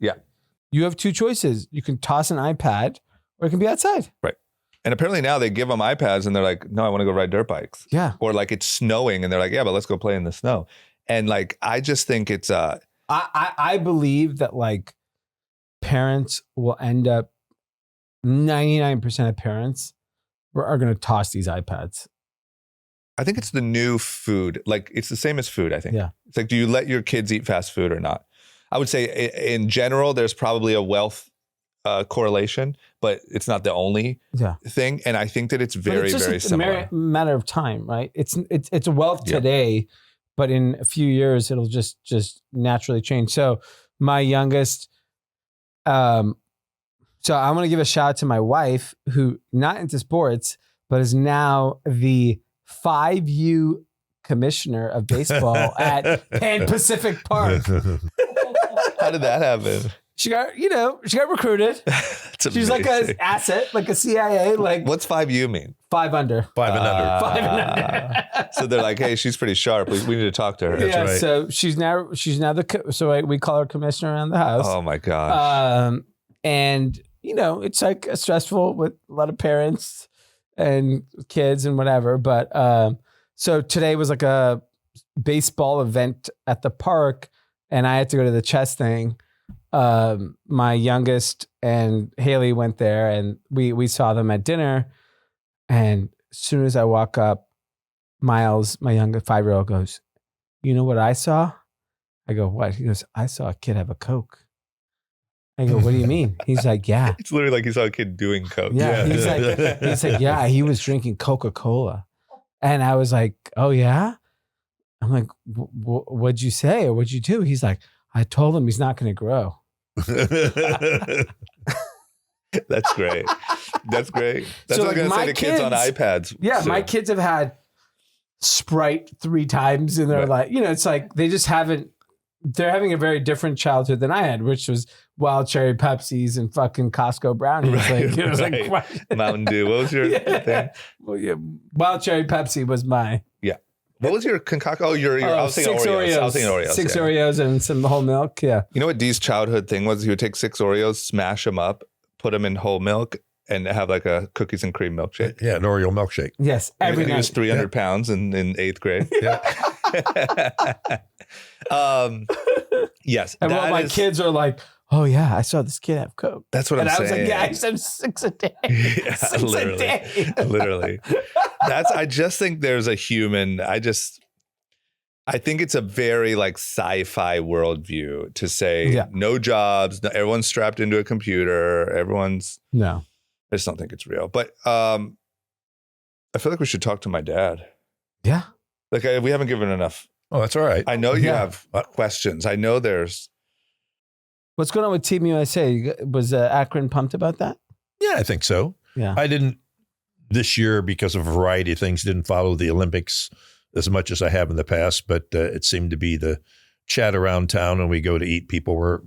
you have two choices: you can toss an iPad, or it can be outside,
right? And apparently now they give them iPads, and they're like, "No, I want to go ride dirt bikes."
Yeah,
or like it's snowing, and they're like, "Yeah, but let's go play in the snow." And like, I just think it's
I believe that like parents will end up. 99% of parents are going to toss these iPads.
I think it's the new food. Like it's the same as food, I think.
Yeah.
It's like, do you let your kids eat fast food or not? I would say in general, there's probably a wealth correlation, but it's not the only thing. And I think that it's very similar.
It's a matter of time, right? It's a wealth today, but in a few years, it'll just naturally change. So my youngest, so I'm going to give a shout out to my wife, who not into sports, but is now the 5U commissioner of baseball at Pan Pacific Park.
How did that happen?
She got recruited. She's like an asset, like a CIA. Like,
what's 5U mean?
5 under.
5 and under.
5 and under.
So they're like, hey, she's pretty sharp. We need to talk to her.
Yeah.
That's right.
So she's now so we call her commissioner around the house.
Oh my gosh.
And it's like stressful with a lot of parents and kids and whatever. But so today was like a baseball event at the park, and I had to go to the chess thing. My youngest and Haley went there, and we saw them at dinner. And as soon as I walk up, Miles, my youngest 5-year-old, goes, "You know what I saw?" I go, "What?" He goes, "I saw a kid have a Coke." I go, "What do you mean?" He's like, "Yeah."
It's literally like he saw a kid doing Coke.
Yeah. He's like, "Yeah, he was drinking Coca-Cola." And I was like, "Oh yeah?" I'm like, "What'd you say? Or what'd you do?" He's like, "I told him he's not going to grow."
That's great. That's great. That's
So,
what
like,
I'm going to say
my
to kids on
kids-
iPads.
Yeah,
soon.
my kids have had Sprite 3 times, and they're
Right.
like, it's like they just haven't. They're having a very different childhood than I had, which was wild cherry Pepsis and fucking Costco brownies.
Right,
It was
right.
like
Mountain Dew. What was your thing?
Well, yeah, wild cherry Pepsi was my
What was your concoction? Oh, I was thinking
6
Oreos. I was thinking Oreos.
6
yeah.
Oreos and some whole milk. Yeah.
You know what Dee's childhood thing was? He would take 6 Oreos, smash them up, put them in whole milk, and have like a cookies and cream milkshake.
Yeah, an Oreo milkshake.
Yes. Every
He
night.
was 300 pounds in 8th grade.
Yeah.
Yes.
And
that
my
is-
kids are like, "Oh yeah, I saw this kid have Coke."
That's what
And
I'm
I was
saying.
like, "Yeah, I used to have 6 a day."
Yeah,
6
literally.
a day.
Literally. I just think there's a human, I think it's a very like sci-fi worldview to say no jobs, everyone's strapped into a computer,
No.
I just don't think it's real. But I feel like we should talk to my dad.
Yeah.
Like we haven't given enough.
Oh, that's all right.
I know you
Yeah.
have questions. I know there's.
What's going on with Team USA? Was Akron pumped about that?
Yeah, I think so.
Yeah.
I didn't this year because of a variety of things, didn't follow the Olympics as much as I have in the past, but it seemed to be the chat around town when we go to eat. People were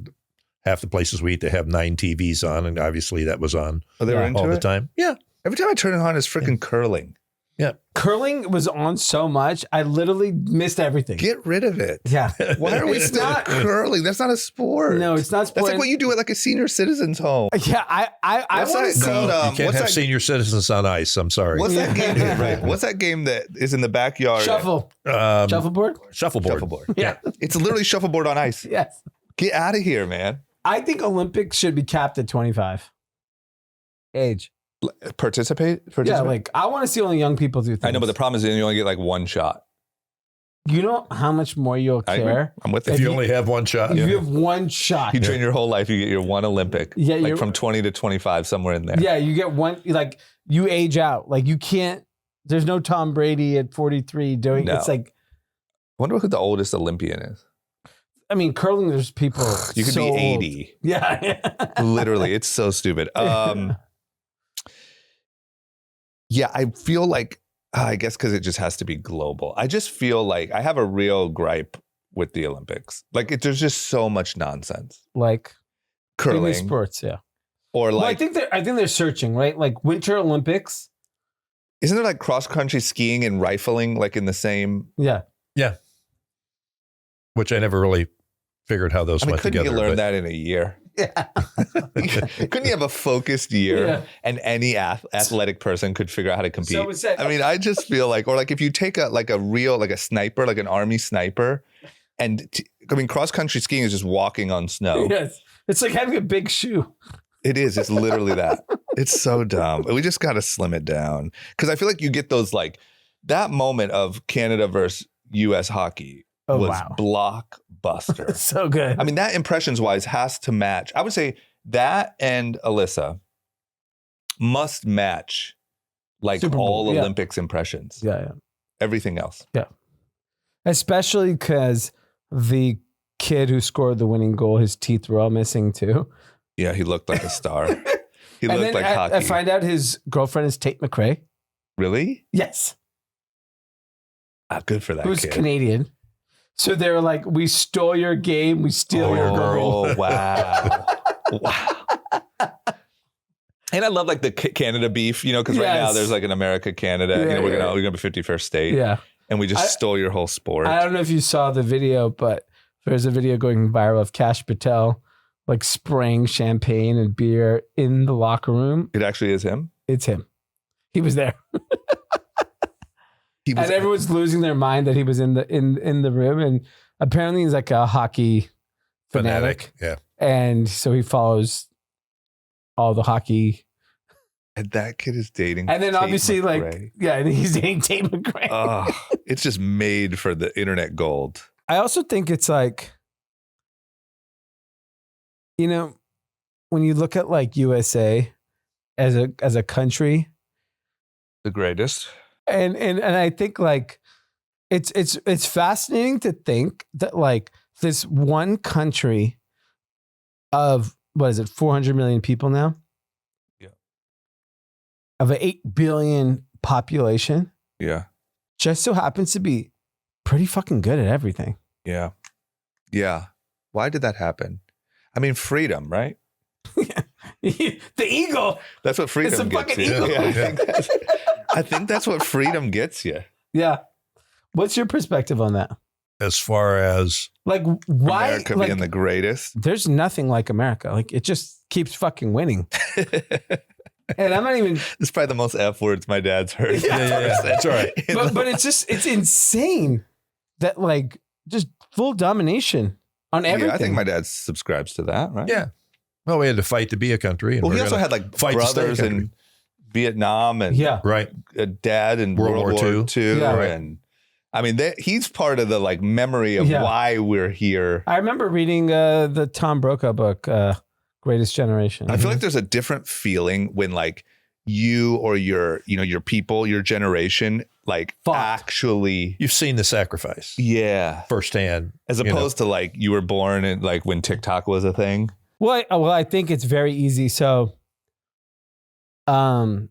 half the places we eat, they have 9 TVs on, and obviously that was on
they were into
all the
it?
time. Yeah.
Every time I turn it on, it's freaking curling.
Yeah.
Curling was on so much, I literally missed everything.
Get rid of it.
Yeah.
Why are we still curling? That's not a sport.
No, it's not sport.
That's like what you do at like a senior citizen's home.
Yeah, I
What's
want to
that
see.
called?
You can't
What's
have
that-
senior citizens on ice. I'm sorry.
What's that game? Right. What's that game that is in the backyard?
Shuffleboard?
Shuffleboard.
Yeah.
It's literally shuffleboard on ice.
Yes.
Get out of here, man.
I think Olympics should be capped at 25 age.
Participate?
Yeah, like I want to see only young people do things.
I know, but the problem is you only get like one shot.
You know how much more you'll care
I'm with
If
it.
you only have one shot.
if you have one shot.
You train your whole life, you get your one Olympic.
Yeah,
like from 20 to 25, somewhere in there.
Yeah, you get one. Like you age out. Like you can't. There's no Tom Brady at 43 doing.
No.
It's like.
I wonder who the oldest Olympian is.
I mean, curling. There's people.
You could
so
be
old.
80.
Yeah.
Literally, it's so stupid. Yeah, I feel like, I guess because it just has to be global. I just feel like I have a real gripe with the Olympics. Like, there's just so much nonsense.
Like
Curling.
sports. Yeah.
Or
Well,
like,
I think they're searching, right? Like Winter Olympics.
isn't there like cross-country skiing and rifling like in the same?
Yeah.
Yeah. Which I never really figured how those
I mean,
went
couldn't
together.
you learn
but-
that in a year?
Yeah.
Couldn't you have a focused year
Yeah.
and any athletic person could figure out how to compete?
So it's that-
I mean, I just feel like, or like if you take a real, like a sniper, like an army sniper, and I mean, cross-country skiing is just walking on snow.
Yes. It's like having a big shoe.
It is. It's literally that. It's so dumb. We just got to slim it down. Because I feel like you get those, like, that moment of Canada versus U.S. hockey
Oh,
was
wow.
blockbuster.
So good.
I mean, that impressions-wise has to match. I would say that and Alyssa must match, like,
Super Bowl,
all
yeah.
Olympics impressions.
Yeah.
Everything else.
Especially because the kid who scored the winning goal, his teeth were all missing too.
Yeah, he looked like a star. He
And
looked
then
like hockey.
I find out his girlfriend is Tate McRae.
Really?
Yes.
Good for that
Who's
kid.
Canadian. So they were like, we stole your game, we steal your girl.
Oh, wow. Wow. And I love like the Canada beef, you know, because right now
Yes.
there's like an America, Canada,
Yeah,
you know, we're
yeah.
gonna be 51st state,
Yeah.
and we just
I-
stole your whole sport.
I don't know if you saw the video, but there's a video going viral of Kash Patel like spraying champagne and beer in the locker room.
It actually is him.
It's him. He was there.
He was,
And everyone's losing their mind that he was in the room. And apparently he's like a hockey fanatic.
Yeah.
And so he follows all the hockey.
and that kid is dating.
And then
Tate
obviously
McRae.
and he's dating Tate McRae.
Oh, it's just made for the internet gold.
I also think it's like, you know, when you look at like USA as a country,
The greatest.
and I think like it's fascinating to think that like this one country of what is it, 400 million people now?
Yeah.
Of an 8 billion population,
Yeah.
just so happens to be pretty fucking good at everything.
Yeah. Yeah. Why did that happen? I mean, freedom, right?
The eagle.
That's what freedom
It's a
gets
fucking
you.
eagle.
Yeah, I think that's what freedom gets you.
Yeah. What's your perspective on that?
As far as
Like, why?
America
like,
being the greatest.
there's nothing like America. Like, it just keeps fucking winning. And I'm not even.
It's probably the most F words my dad's heard.
Yeah. That's all right.
But it's insane that like just full domination on everything.
Yeah, I think my dad subscribes to that, right?
Yeah. Well, we had to fight to be a country. And
Well, he
we're
also
gonna
had like
fight to stay a
brothers
country.
in Vietnam and
Yeah.
Right.
a dad in
World
World
War
War II.
Yeah.
Right.
And I mean, he's part of the like memory of
Yeah.
why we're here.
I remember reading the Tom Brokaw book, Greatest Generation.
I feel like there's a different feeling when like you or your people, your generation, like
Fought.
actually,
You've seen the sacrifice
yeah.
firsthand.
As
you know.
opposed to like you were born and like when TikTok was a thing.
Well, I think it's very easy. So, I've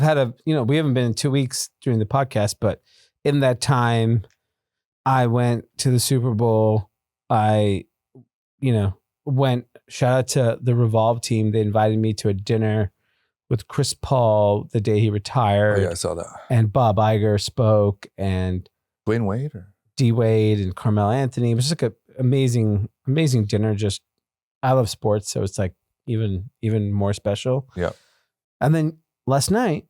had we haven't been in 2 weeks during the podcast, but in that time, I went to the Super Bowl. I, shout out to the Revolve team. They invited me to a dinner with Chris Paul the day he retired.
Oh, yeah, I saw that.
And Bob Iger spoke, and
Dwayne Wade or
D Wade and Carmelo Anthony. It was just like an amazing dinner. Just, I love sports, so it's like even more special.
Yeah.
And then last night,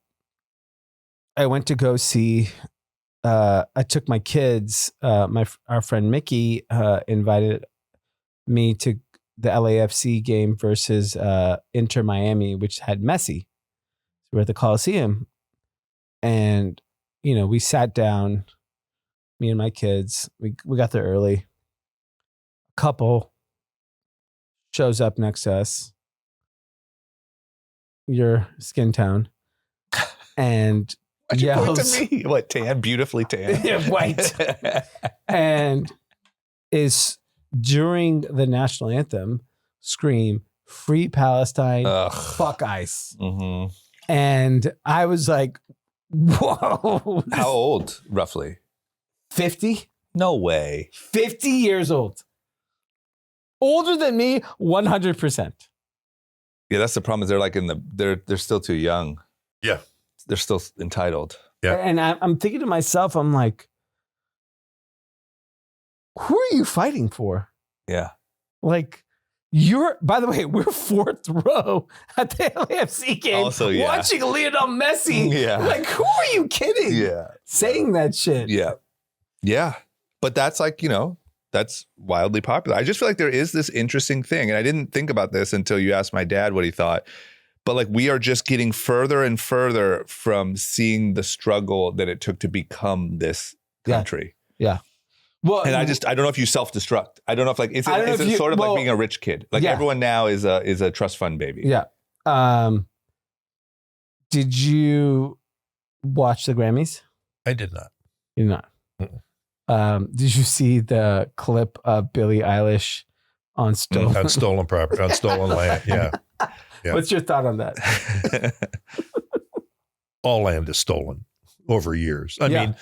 I went to go see. I took my kids. Our friend Mickey invited me to the LAFC game versus Inter Miami, which had Messi. We're at the Coliseum, and we sat down. Me and my kids. We got there early. A couple shows up next to us. Your skin tone, and
why'd you point
yells,
to me? What, tan? Beautifully tan?
Yeah, white. And is during the national anthem scream, "Free Palestine, fuck ICE."
Mm-hmm.
And I was like, whoa.
How old, roughly? 50? No way.
50 years old. Older than me, 100%.
Yeah, that's the problem. Is they're like they're still too young.
Yeah.
They're still entitled.
Yeah.
And I'm thinking to myself, I'm like, who are you fighting for?
Yeah.
Like, by the way, we're fourth row at the LAFC game,
Also, yeah.
watching Lionel Messi.
Yeah.
Like, who are you kidding?
Yeah.
Saying that shit.
Yeah. Yeah. But that's like, that's wildly popular. I just feel like there is this interesting thing. And I didn't think about this until you asked my dad what he thought. But like, we are just getting further and further from seeing the struggle that it took to become this country.
Yeah. Well,
and I don't know if you self-destruct. I don't know if like, it's sort of like being a rich kid. Like everyone now is a trust fund baby.
Yeah. Did you watch the Grammys?
I did not.
You're not. Did you see the clip of Billie Eilish on stolen
property, on stolen land? Yeah.
What's your thought on that?
All land is stolen over years. I mean,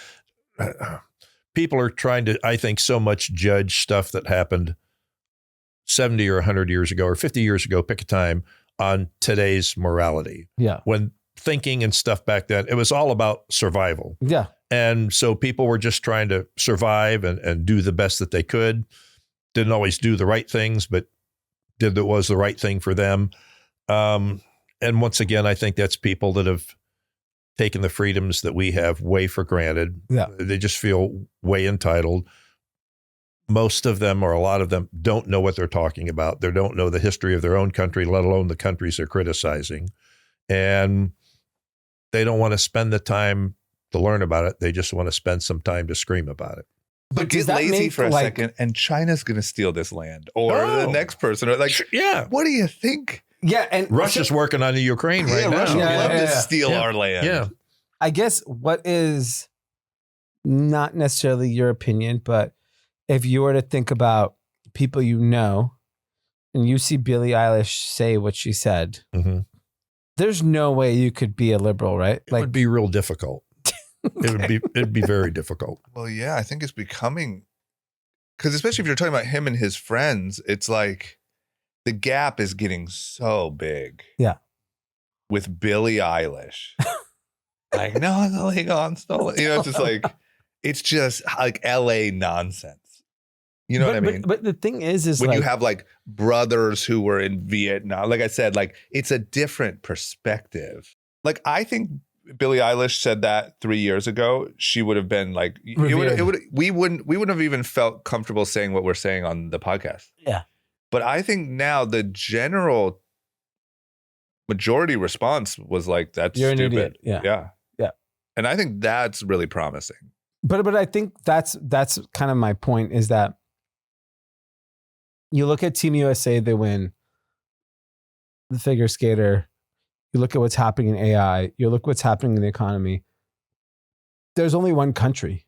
people are trying to, I think, so much judge stuff that happened 70 or 100 years ago or 50 years ago, pick a time, on today's morality.
Yeah.
When thinking and stuff back then, it was all about survival.
Yeah. And
so people were just trying to survive and do the best that they could. Didn't always do the right things, but did what was the right thing for them. And once again, I think that's people that have taken the freedoms that we have way for granted.
Yeah.
They just feel way entitled. Most of them, or a lot of them, don't know what they're talking about. They don't know the history of their own country, let alone the countries they're criticizing. And they don't want to spend the time to learn about it. They just want to spend some time to scream about it.
But get lazy for a second, and China's going to steal this land, or the next person, or like, what do you think?
Yeah, and
Russia's working on the Ukraine right now.
Russia would love to steal our land.
Yeah, I guess what is not necessarily your opinion, but if you were to think about people you know, and you see Billie Eilish say what she said, there's no way you could be a liberal, right?
It would be real difficult. It'd be very difficult.
Well, yeah, I think it's becoming, because especially if you're talking about him and his friends, it's like the gap is getting so big.
Yeah.
With Billie Eilish. Like, no, it's illegal on stolen. It's just like LA nonsense. You know what I mean?
But the thing is
when you have like brothers who were in Vietnam, like I said, like it's a different perspective. Like I think Billie Eilish said that 3 years ago, she would have been like, we wouldn't have even felt comfortable saying what we're saying on the podcast.
Yeah.
But I think now the general majority response was like, that's
You're
stupid.
an idiot. Yeah.
Yeah. And I think that's really promising.
But I think that's kind of my point, is that you look at Team USA, they win the figure skater. You look at what's happening in AI. You look what's happening in the economy. There's only one country.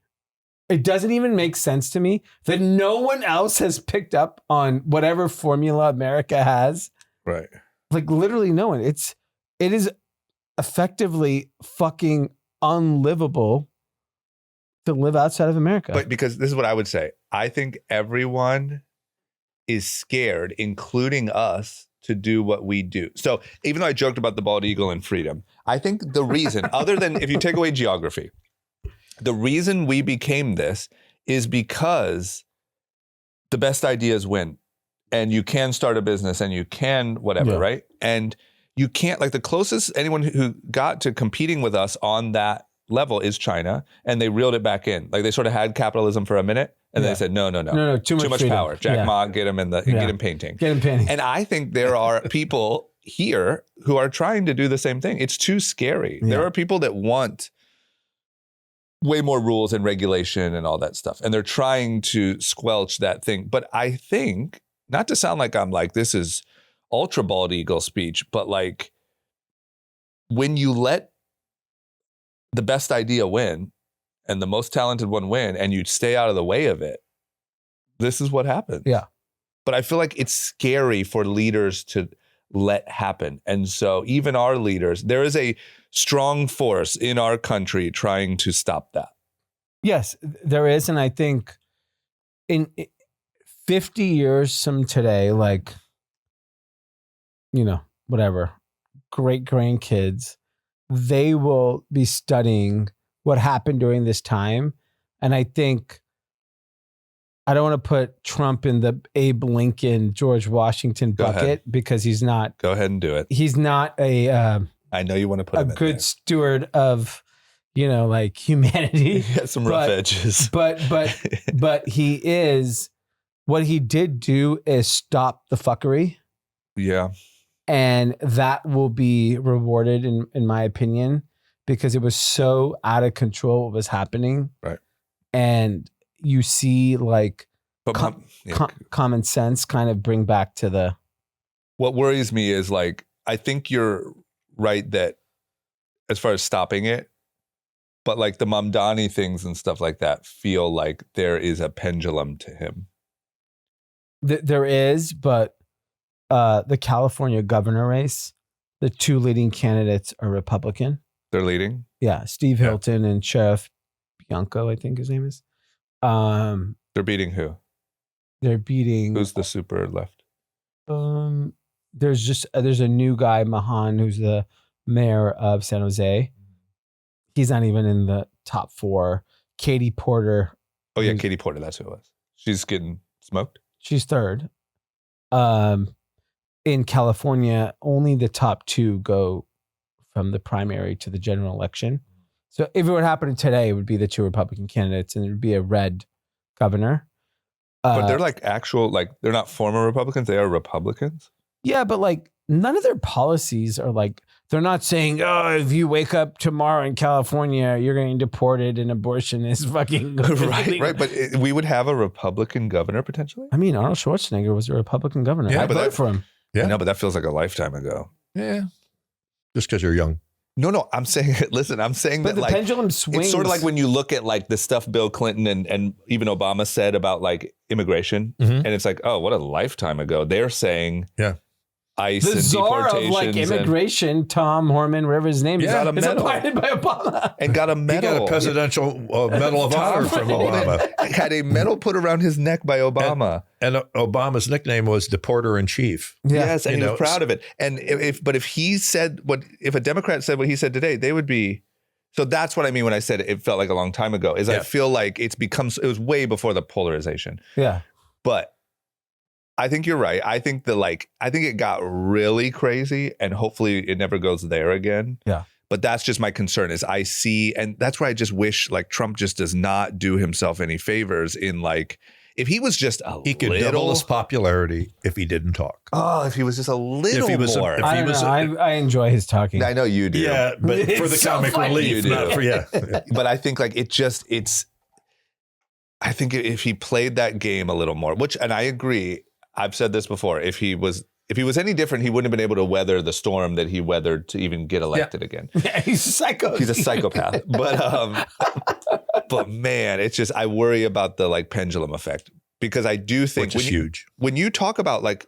It doesn't even make sense to me that no one else has picked up on whatever formula America has.
Right.
Like literally no one. It is effectively fucking unlivable to live outside of America.
But because this is what I would say. I think everyone is scared, including us, to do what we do. So even though I joked about the bald eagle and freedom, I think the reason, other than if you take away geography, the reason we became this is because the best ideas win. And you can start a business and you can whatever, right? And you can't, like the closest anyone who got to competing with us on that level is China. And they reeled it back in. Like they sort of had capitalism for a minute. And then they said, no, too much power. Jack Ma, get him get him painting.
Get him painting.
And I think there are people here who are trying to do the same thing. It's too scary. Yeah. There are people that want way more rules and regulation and all that stuff. And they're trying to squelch that thing. But I think, not to sound like I'm like, this is ultra bald eagle speech, but like when you let the best idea win, and the most talented one win, and you stay out of the way of it, this is what happens.
Yeah.
But I feel like it's scary for leaders to let happen. And so even our leaders, there is a strong force in our country trying to stop that.
Yes, there is. And I think in 50 years from today, like, you know, whatever, great grandkids, they will be studying what happened during this time. And I think I don't want to put Trump in the Abe Lincoln, George Washington bucket because he's not.
Go ahead and do it.
He's not I
know you want to put him in
good steward of, you know, like humanity.
He has some rough edges.
But he is, what he did do is stop the fuckery.
Yeah.
And that will be rewarded in my opinion, because it was so out of control what was happening.
Right.
And you see like common sense kind of bring back to the.
What worries me is like, I think you're right that as far as stopping it, but like the Mamdani things and stuff like that feel like there is a pendulum to him.
There is, but the California governor race, the two leading candidates are Republican.
They're leading?
Yeah, Steve Hilton and Sheriff Bianco, I think his name is.
They're beating who?
They're beating...
Who's the super left?
There's a new guy, Mahan, who's the mayor of San Jose. He's not even in the top 4. Katie Porter.
Oh yeah, Katie Porter, that's who it was. She's getting smoked? She's
third. In California, only the top 2 go from the primary to the general election. So if it would happen today, it would be the 2 Republican candidates and it would be a red governor.
But they're like actual, like they're not former Republicans. They are Republicans.
Yeah, but like none of their policies are like, they're not saying, oh, if you wake up tomorrow in California, you're getting deported and abortion is fucking
right. But we would have a Republican governor potentially.
I mean, Arnold Schwarzenegger was a Republican governor.
Yeah,
I voted for him.
Yeah, no, but that feels like a lifetime ago.
Yeah, just because you're young.
No, I'm saying, listen, I'm saying
but
that
the pendulum swings.
It's sort of like when you look at like the stuff Bill Clinton and even Obama said about like immigration, and it's like, oh, what a lifetime ago. They're saying, ICE
the
and
czar of like
deportations
immigration, Tom Horman, whatever his name is, is appointed by Obama.
And got a medal.
He got a presidential Medal of Honor from Obama.
Had a medal put around his neck by Obama.
And Obama's nickname was Deporter in Chief.
Yes, and he was proud of it. And if he said if a Democrat said what he said today, they would be. So that's what I mean when I said it felt like a long time ago. I feel like it was way before the polarization.
Yeah,
but I think you're right. I think it got really crazy, and hopefully it never goes there again.
Yeah.
But that's just my concern is I see, and that's why I just wish like Trump just does not do himself any favors in like, if he was just he
could double his popularity if he didn't talk.
Oh, if he was just a little more.
I enjoy his talking.
I know you do.
Yeah, but for the comic relief, not for
But I think like I think if he played that game a little more, and I agree. I've said this before. If he was any different, he wouldn't have been able to weather the storm that he weathered to even get elected again.
Yeah, he's a psycho.
He's a psychopath. But man, it's just, I worry about the like pendulum effect, because I do think
huge.
When you talk about like,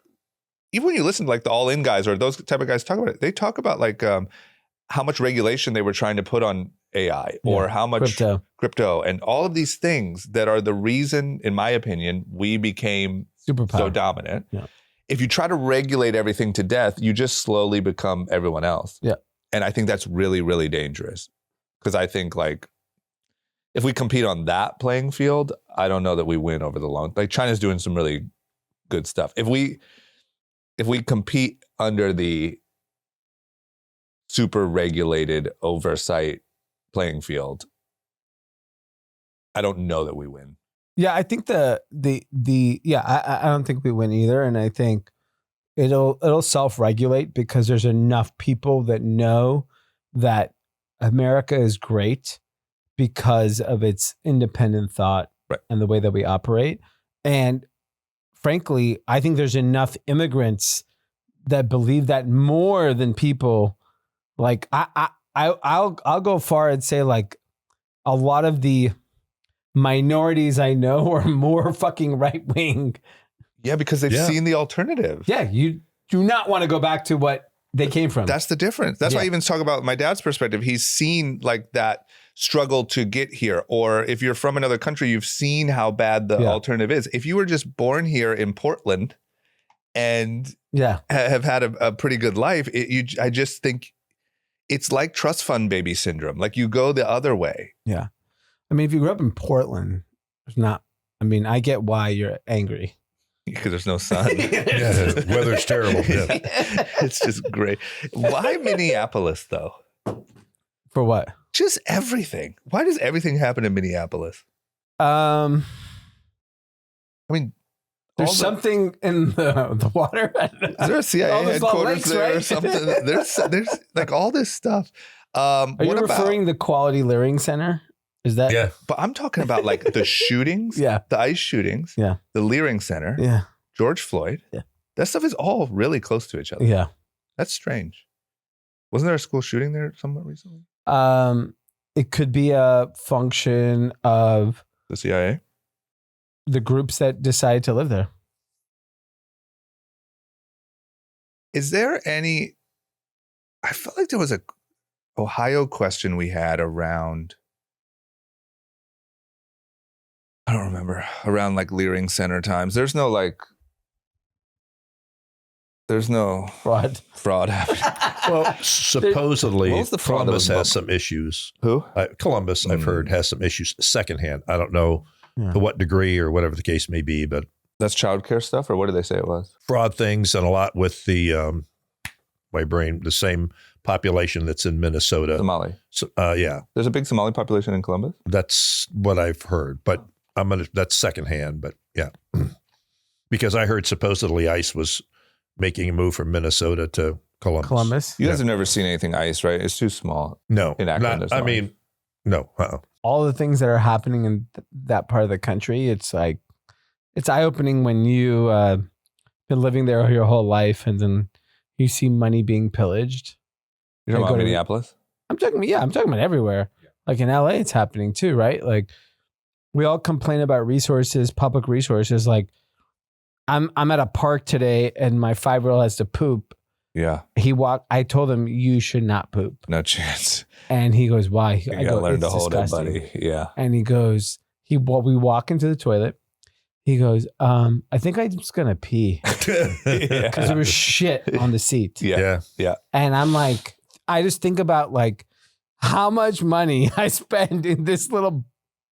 even when you listen to like the All In guys or those type of guys talk about it, they talk about like how much regulation they were trying to put on AI or how much crypto and all of these things that are the reason, in my opinion, we became
Superpower.
so dominant.
Yeah.
If you try to regulate everything to death, you just slowly become everyone else.
Yeah.
And I think that's really, really dangerous. Because I think like, if we compete on that playing field, I don't know that we win over the long. Like China's doing some really good stuff. If we compete under the super regulated oversight playing field, I don't know that we win.
Yeah, I think I don't think we win either, and I think it'll self-regulate because there's enough people that know that America is great because of its independent thought and the way that we operate. And frankly, I think there's enough immigrants that believe that more than people. Like I'll go far and say like a lot of the minorities I know are more fucking right wing.
Yeah, because they've seen the alternative.
Yeah, you do not want to go back to what they came from.
That's the difference. That's why I even talk about my dad's perspective. He's seen like that struggle to get here. Or if you're from another country, you've seen how bad the alternative is. If you were just born here in Portland and have had a pretty good life, I just think it's like trust fund baby syndrome. Like you go the other way.
Yeah. I mean, if you grew up in Portland, I get why you're angry.
Because there's no sun.
Yeah, weather's terrible. Yeah.
It's just great. Why Minneapolis though?
For what?
Just everything. Why does everything happen in Minneapolis?
I
mean,
there's something in the water.
Is there a CIA headquarters
lakes,
there
right?
or something? There's like all this stuff.
Are you referring the Quality Learning Center? Is that?
Yeah.
But I'm talking about like the shootings, the ICE shootings, the Leering Center, George Floyd. Yeah. That stuff is all really close to each other.
Yeah.
That's strange. Wasn't there a school shooting there somewhat recently?
It could be a function of
the CIA,
the groups that decide to live there.
Is there any? I felt like there was a Ohio question we had around. I don't remember, around like Leering Center times. There's no fraud happening.
Well, supposedly Columbus has some issues.
Who?
Columbus, I've heard, has some issues secondhand. I don't know to what degree or whatever the case may be, but
that's childcare stuff, or what did they say it was?
Fraud things, and a lot with the the same population that's in Minnesota.
Somali.
So,
there's a big Somali population in Columbus.
That's what I've heard, but that's secondhand. But yeah, because I heard supposedly ICE was making a move from Minnesota to Columbus.
You guys have never seen anything ICE, right? It's too small.
No,
in Akron,
no.
All the things that are happening in that part of the country, it's like, it's eye-opening when you been living there your whole life and then you see money being pillaged.
You're talking about Minneapolis?
I'm talking about everywhere. Like in LA, it's happening too, right? Like we all complain about resources, public resources. Like I'm at a park today and my 5-year-old has to poop.
Yeah.
I told him, you should not poop.
No chance.
And he goes, why?
You gotta learn to hold it, buddy. Yeah.
And he goes, we walk into the toilet. He goes, I think I'm just going to pee. Because there was shit on the seat.
Yeah.
And I'm like, I just think about like how much money I spend in this little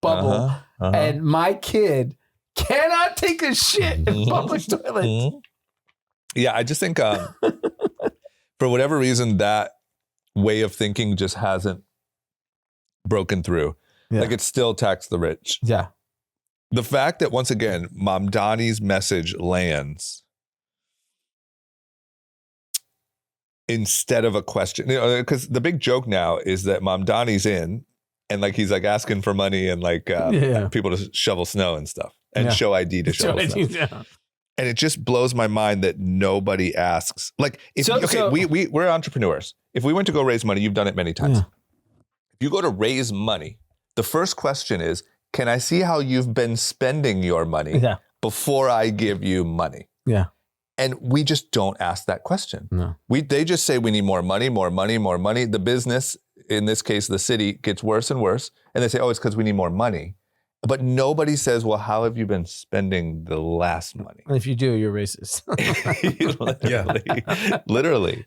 bubble. And my kid cannot take a shit in public toilets.
Yeah, I just think for whatever reason, that way of thinking just hasn't broken through. Yeah. Like it's still tax the rich.
Yeah.
The fact that once again, Mamdani's message lands instead of a question, because the big joke now is that Mamdani's in and like he's like asking for money and like people to shovel snow and stuff and show ID to shovel snow. Yeah. And it just blows my mind that nobody asks. Like, we're entrepreneurs. If we went to go raise money, you've done it many times. Yeah. If you go to raise money, the first question is, can I see how you've been spending your money before I give you money? Yeah. And we just don't ask that question. No. They just say we need more money, more money, more money. The business, in this case, the city, gets worse and worse. And they say, oh, it's because we need more money. But nobody says, well, how have you been spending the last money?
And if you do, you're racist.
Literally.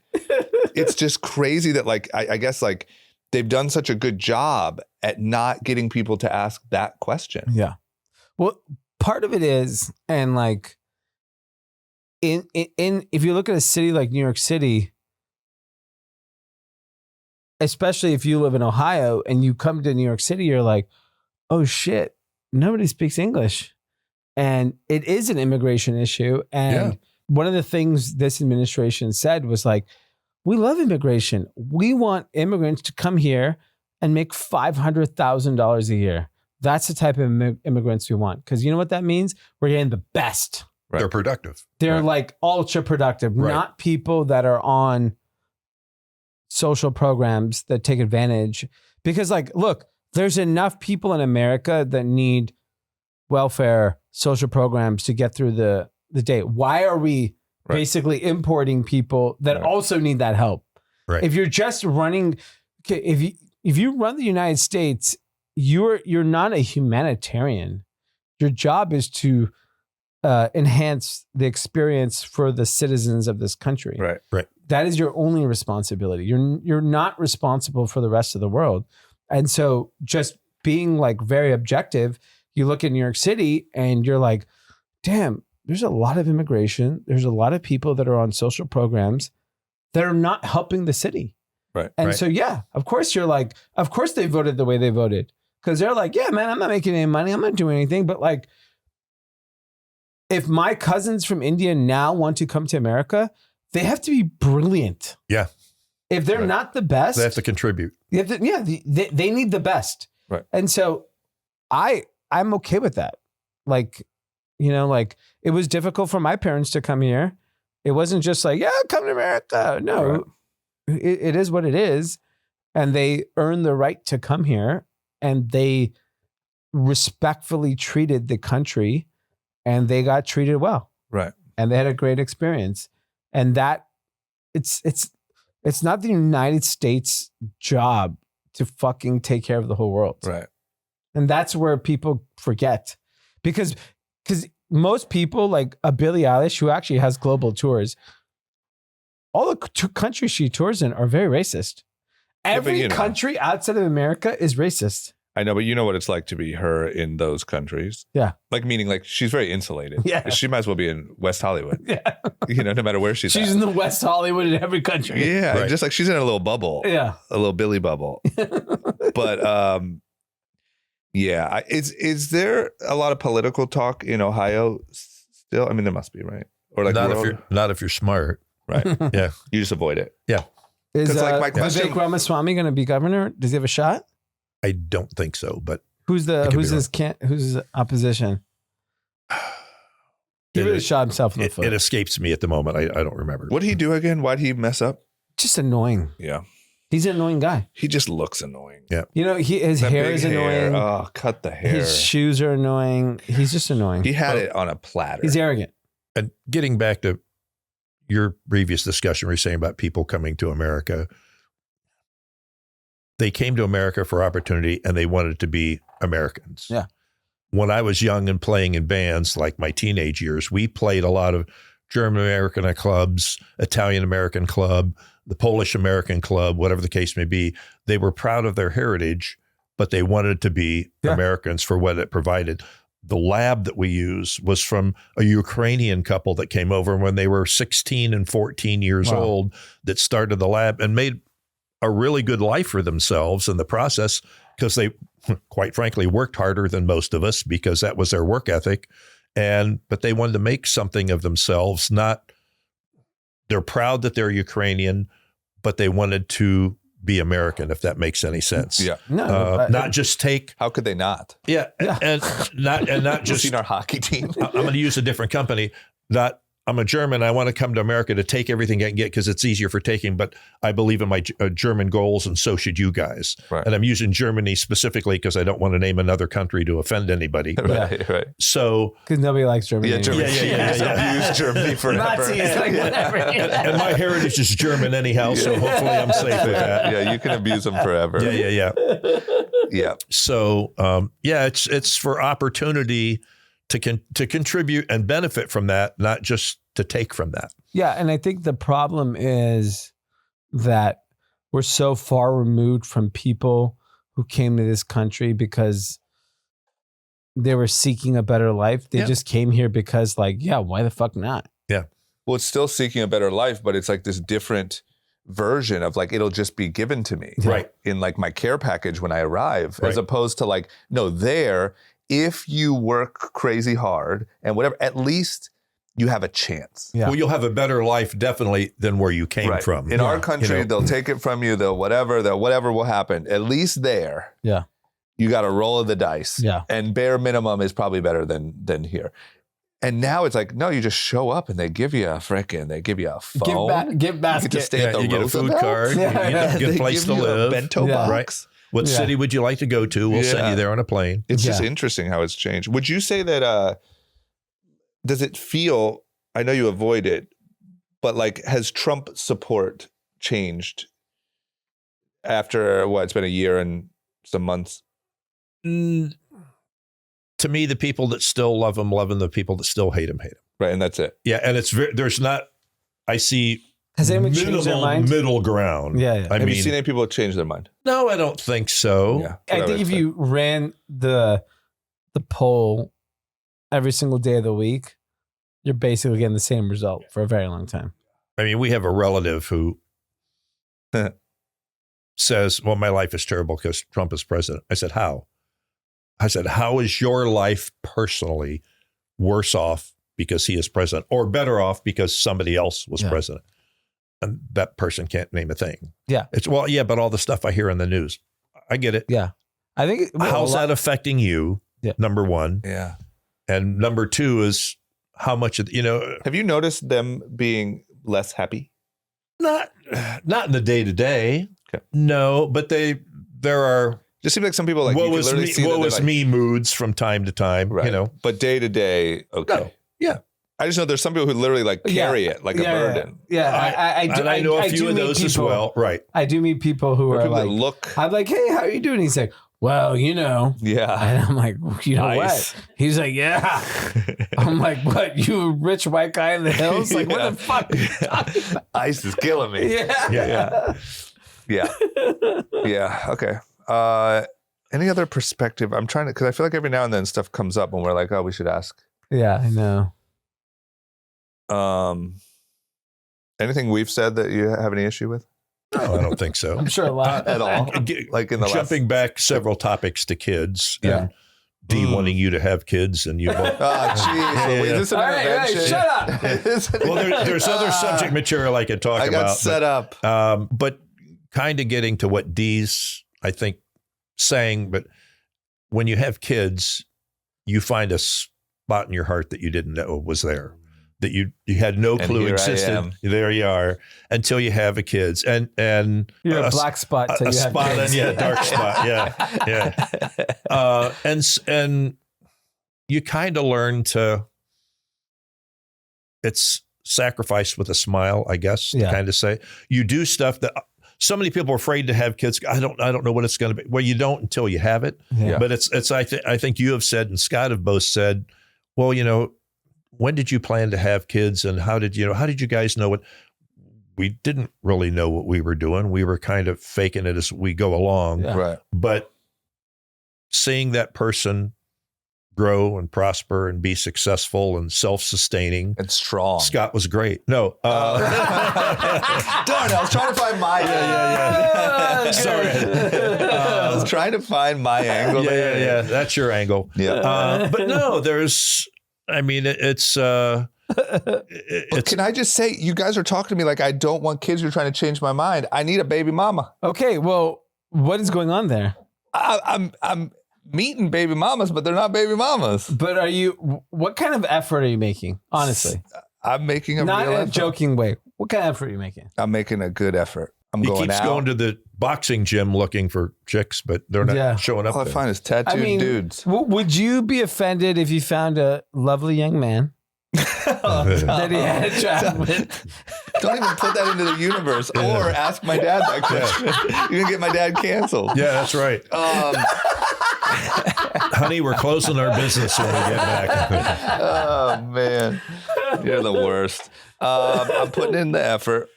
It's just crazy that like, I guess like they've done such a good job at not getting people to ask that question.
Yeah. Well, part of it is, and like in if you look at a city like New York City, especially if you live in Ohio and you come to New York City, you're like, oh shit, nobody speaks English. And it is an immigration issue. And one of the things this administration said was like, we love immigration. We want immigrants to come here and make $500,000 a year. That's the type of immigrants we want. Because you know what that means? We're getting the best.
Right. They're productive.
They're like ultra productive, not people that are on social programs that take advantage. Because like, look, there's enough people in America that need welfare, social programs to get through the day. Why are we basically importing people that also need that help?
Right.
If you're just running, okay, if you run the United States, you're not a humanitarian. Your job is to enhance the experience for the citizens of this country.
Right.
Right.
That is your only responsibility. You're not responsible for the rest of the world. And so just being like very objective, you look at New York City and you're like, damn, there's a lot of immigration. There's a lot of people that are on social programs that are not helping the city.
Right.
And so, yeah, of course you're like, of course they voted the way they voted. Because they're like, yeah, man, I'm not making any money. I'm not doing anything. But like, if my cousins from India now want to come to America, they have to be brilliant.
Yeah.
If they're not the best,
they have to contribute.
They need the best.
Right.
And so I'm okay with that. Like, you know, like it was difficult for my parents to come here. It wasn't just like, yeah, come to America. No, it is what it is. And they earned the right to come here and they respectfully treated the country and they got treated well.
Right.
And they had a great experience. And that it's not the United States job to fucking take care of the whole world.
Right.
And that's where people forget because most people like a Billie Eilish who actually has global tours, all the countries she tours in are very racist. Every country outside of America is racist.
I know, but you know what it's like to be her in those countries.
Yeah.
Like meaning like she's very insulated.
Yeah.
She might as well be in West Hollywood.
Yeah.
You know, no matter where she's
in the West Hollywood in every country.
Yeah. Right. Just like she's in a little bubble.
Yeah.
A little Billie bubble. But yeah. Is there a lot of political talk in Ohio still? I mean, there must be, right? Or like
not if you're smart.
Right.
Yeah.
You just avoid it.
Yeah.
Is
like my question,
Vivek Ramaswamy going to be governor? Does he have a shot?
I don't think so, but
who's his opposition? He really shot himself in the foot.
It escapes me at the moment. I don't remember.
What did he do again? Why'd he mess up?
Just annoying.
Yeah.
He's an annoying guy.
He just looks annoying.
Yeah.
You know, his hair is annoying.
Oh, cut the hair.
His shoes are annoying. He's just annoying.
He had it on a platter.
He's arrogant.
And getting back to your previous discussion where you're saying about people coming to America, they came to America for opportunity and they wanted to be Americans.
Yeah.
When I was young and playing in bands, like my teenage years, we played a lot of German American clubs, Italian American club, the Polish American club, whatever the case may be. They were proud of their heritage, but they wanted to be Americans for what it provided. The lab that we use was from a Ukrainian couple that came over when they were 16 and 14 years old that started the lab and made a really good life for themselves in the process because they, quite frankly, worked harder than most of us because that was their work ethic. But they wanted to make something of themselves. They're proud that they're Ukrainian, but they wanted to be American, if that makes any sense.
Yeah.
No,
not just take.
How could they not?
Yeah. And not just
seen our hockey team.
I'm going to use a different company. Not I'm a German. I want to come to America to take everything I can get because it's easier for taking, but I believe in my German goals, and so should you guys.
Right.
And I'm using Germany specifically because I don't want to name another country to offend anybody.
Right.
So
because nobody likes Germany.
Yeah, Germany. Abuse Germany forever.
Nazis, like whatever.
and my heritage is German anyhow, so hopefully I'm safe with that.
Yeah, you can abuse them forever.
Yeah. So it's for opportunity to contribute and benefit from that, not just to take from that.
Yeah, and I think the problem is that we're so far removed from people who came to this country because they were seeking a better life. They just came here because why the fuck not?
Yeah.
Well, it's still seeking a better life, but it's like this different version of it'll just be given to me.
Right.
In my care package when I arrive, as opposed to if you work crazy hard and whatever, at least you have a chance.
Yeah.
Well, you'll have a better life definitely than where you came from.
In our country, they'll take it from you, whatever will happen. At least there, you got a roll of the dice.
Yeah.
And bare minimum is probably better than here. And now it's no, you just show up and they give you a phone.
Give basket.
You get to stay at the
you get a food card. You get a good place to live.
A bento box.
Right. What city would you like to go to? We'll send you there on a plane.
It's just interesting how it's changed. Would you say that, does it feel, I know you avoid it, but has Trump support changed after it's been a year and some months?
To me, the people that still love him, the people that still hate him.
Right. And that's it.
Yeah. And I see
Has anyone changed their mind?
Middle ground.
Yeah.
Have you seen any people change their mind?
No, I don't think so.
Yeah.
I think if you ran the poll every single day of the week, you're basically getting the same result for a very long time.
I mean, we have a relative who says, well, my life is terrible because Trump is president. I said, how? I said, how is your life personally worse off because he is president or better off because somebody else was president? And that person can't name a thing. Yeah. It's, but all the stuff I hear in the news, I get it.
Yeah. I think
how's that affecting you?
Yeah.
Number one.
Yeah.
And number two is how much of,
have you noticed them being less happy?
Not in the day to day. No, but there are.
Just seems like some people
what was me moods from time to time,
right. But day to day, okay.
No. Yeah.
I just know there's some people who literally carry it like a burden.
Yeah.
I know a few of those as well. Right.
I do meet people who are I'm like, hey, how are you doing? He's like, well,
Yeah.
And I'm like, you know what? He's like, yeah. I'm like, what? You rich white guy in the hills? Like, what the fuck are you talking about?
Ice is killing me. Yeah. Okay. Any other perspective? I'm trying to, because I feel like every now and then stuff comes up when we're like, oh, we should ask.
Yeah, I know.
Anything we've said that you have any issue with?
No, I don't think so.
I'm sure a lot
at all. Like in the
jumping back several topics to kids and Dee wanting you to have kids and you both.
Oh, jeez. Is this an intervention?
Hey, shut up.
Well, there's other subject material I could talk about.
I got set up.
But kind of getting to what Dee's, I think, saying, but when you have kids, you find a spot in your heart that you didn't know was there, that you had no clue existed. There you are until you have a kids, and
you're a black spot.
A spot, and dark spot, and you kind of learn to. It's sacrifice with a smile, I guess. To kind of say you do stuff that. So many people are afraid to have kids. I don't know what it's going to be. Well, you don't until you have it. Yeah. But it's. I think you have said and Scott have both said. Well, when did you plan to have kids, and how did you guys know what? We didn't really know what we were doing. We were kind of faking it as we go along.
Yeah. Right.
But seeing that person grow and prosper and be successful and self-sustaining
and strong.
Scott was great. No.
Darn, I was trying to find my
Sorry.
I was trying to find my angle there.
Yeah. That's your angle.
Yeah.
But no, it's
can I just say, you guys are talking to me like I don't want kids. You're trying to change my mind. I need a baby mama.
Okay. Well, what is going on there?
I'm meeting baby mamas, but they're not baby mamas.
But what kind of effort are you making? Honestly,
I'm making a
Not
real
in a
effort.
joking way. What kind of effort are you making?
I'm making a good effort. I'm
He
going
keeps
out.
going to the boxing gym looking for chicks, but they're not showing up.
All I
there.
find is tattooed dudes.
Would you be offended if you found a lovely young man that he had a child with?
Don't even put that into the universe or ask my dad that question. You're going to get my dad canceled.
Yeah, that's right. Honey, we're closing our business when we get back.
Oh, man. You're the worst. I'm putting in the effort.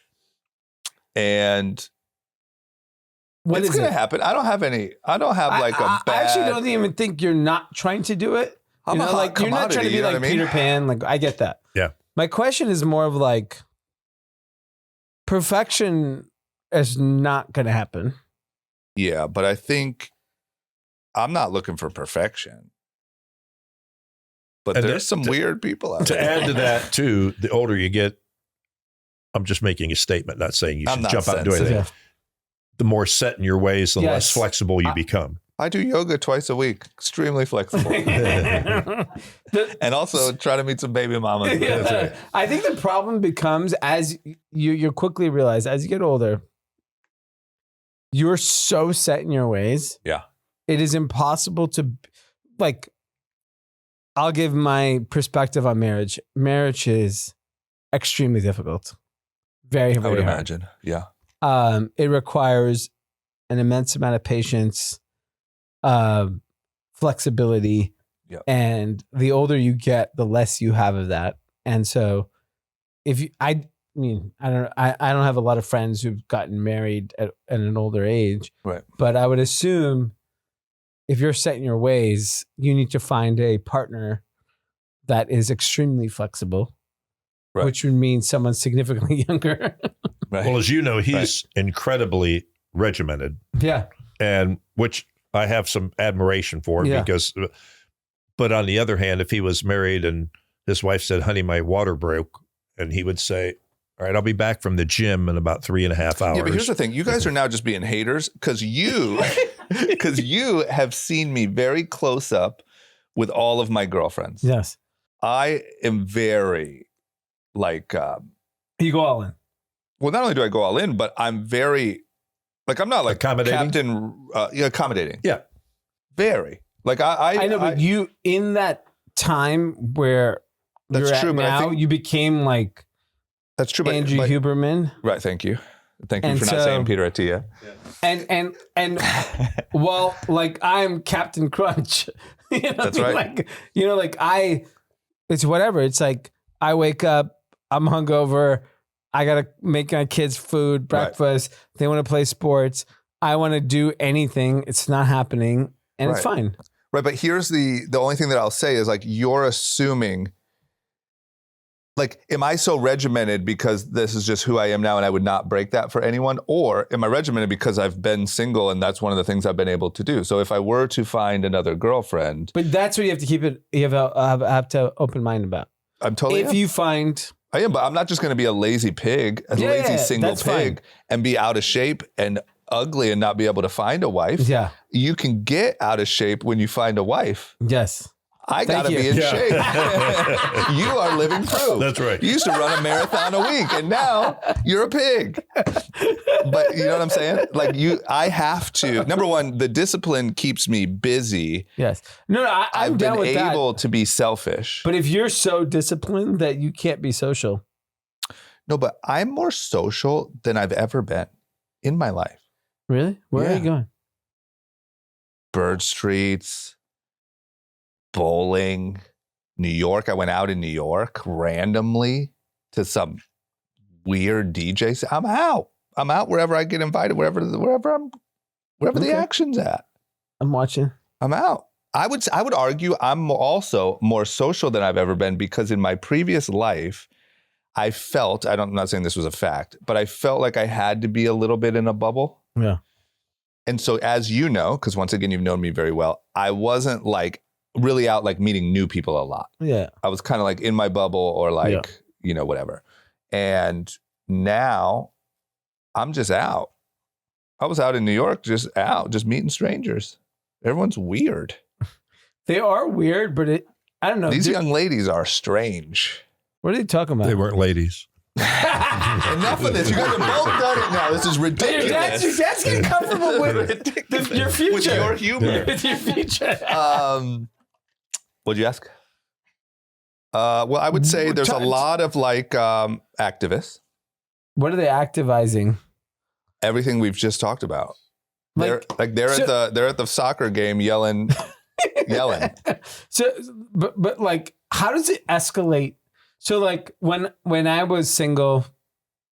And it's going to happen. I don't have like a bad...
I actually don't even think you're not trying to do it.
I'm a hot
you're not trying to be like Peter Pan. Like, I get that.
Yeah.
My question is more of like, perfection is not going to happen.
Yeah, but I think I'm not looking for perfection. But
And
there's some weird people out
To
there.
add to that, too, the older you get, I'm just making a statement, not saying you should jump out and do anything.
Yeah.
The more set in your ways, the less
Yes.
flexible you become.
I do yoga twice a week. Extremely flexible. And also try to meet some baby mamas.
Yeah.
That's right.
I think the problem becomes as you quickly realize as you get older, you're so set in your ways.
Yeah.
It is impossible to like. I'll give my perspective on marriage. Marriage is extremely difficult. Very, very
I would
hard.
imagine. Yeah.
It requires an immense amount of patience, flexibility,
Yep.
and the older you get, the less you have of that. And so, I don't have a lot of friends who've gotten married at an older age,
Right.
but I would assume if you're set in your ways, you need to find a partner that is extremely flexible,
Right.
which would mean someone significantly younger.
Right.
Well, as you know, he's incredibly regimented,
Yeah.
and which I have some admiration for
Yeah.
because, but on the other hand, if he was married and his wife said, honey, my water broke, and he would say, all right, I'll be back from the gym in about 3.5 hours.
Yeah, but here's the thing. You guys are now just being haters because you have seen me very close up with all of my girlfriends.
Yes.
I am very like,
You go all in.
well, not only do I go all in, but I'm very, like, I'm not like
Accommodating?
Captain, accommodating.
Yeah.
Very. Like I
know, but you in that time where
That's
you're
true,
at
but I
now,
think-
you became like
that's true.
Andrew
but,
Huberman,
right. Thank you. Thank you
And
for not
so-
saying Peter Attia.
and well, like I'm Captain Crunch. You know
That's
what I
right.
mean? Like, it's whatever. It's like I wake up, I'm hungover. I gotta make my kids food, breakfast. They want to play sports. I want to do anything. It's not happening, and it's
Right.
fine.
Right. But here's the only thing that I'll say is like, you're assuming, like, am I so regimented because this is just who I am now and I would not break that for anyone? Or am I regimented because I've been single and that's one of the things I've been able to do? So if I were to find another girlfriend,
But that's what you have to keep it. You have to open mind about.
I'm totally,
If you find
I am, but I'm not just going to be a lazy pig, a lazy single
that's
pig
fine.
and be out of shape and ugly and not be able to find a wife.
Yeah.
You can get out of shape when you find a wife.
Yes.
I
Thank
got to
you.
be in
Yeah.
shape. You are living proof.
That's right.
You used to run a marathon a week and now you're a pig. But you know what I'm saying? Like I have to, number one, the discipline keeps me busy.
Yes. No, I'm
I've
down
been
with that.
able to be selfish.
But if you're so disciplined that you can't be social,
No, but I'm more social than I've ever been in my life.
really, where are
Yeah.
you going?
Bird Streets, bowling, New York. I went out in New York randomly to some weird DJ. I'm out. I'm out wherever I get invited, wherever the
Okay.
action's at.
I'm watching.
I'm out. I would argue I'm also more social than I've ever been because in my previous life, I felt, I'm not saying this was a fact, but I felt like I had to be a little bit in a bubble.
Yeah.
And so as you know, because once again, you've known me very well, I wasn't like really out like meeting new people a lot.
Yeah.
I was kind of like in my bubble or like, whatever. And now I'm just out. I was out in New York, just meeting strangers. Everyone's weird.
They are weird, but I don't know.
These young ladies are strange.
What are you talking about?
They weren't ladies.
Enough of this. You guys have both done it now. This is ridiculous.
Your dad's getting comfortable with your future.
With your humor.
With your future.
What'd you ask? Well, I would say there's a lot of like activists.
What are they activizing?
Everything we've just talked about.
Like,
They're at the soccer game yelling.
So, but like, how does it escalate? So like when I was single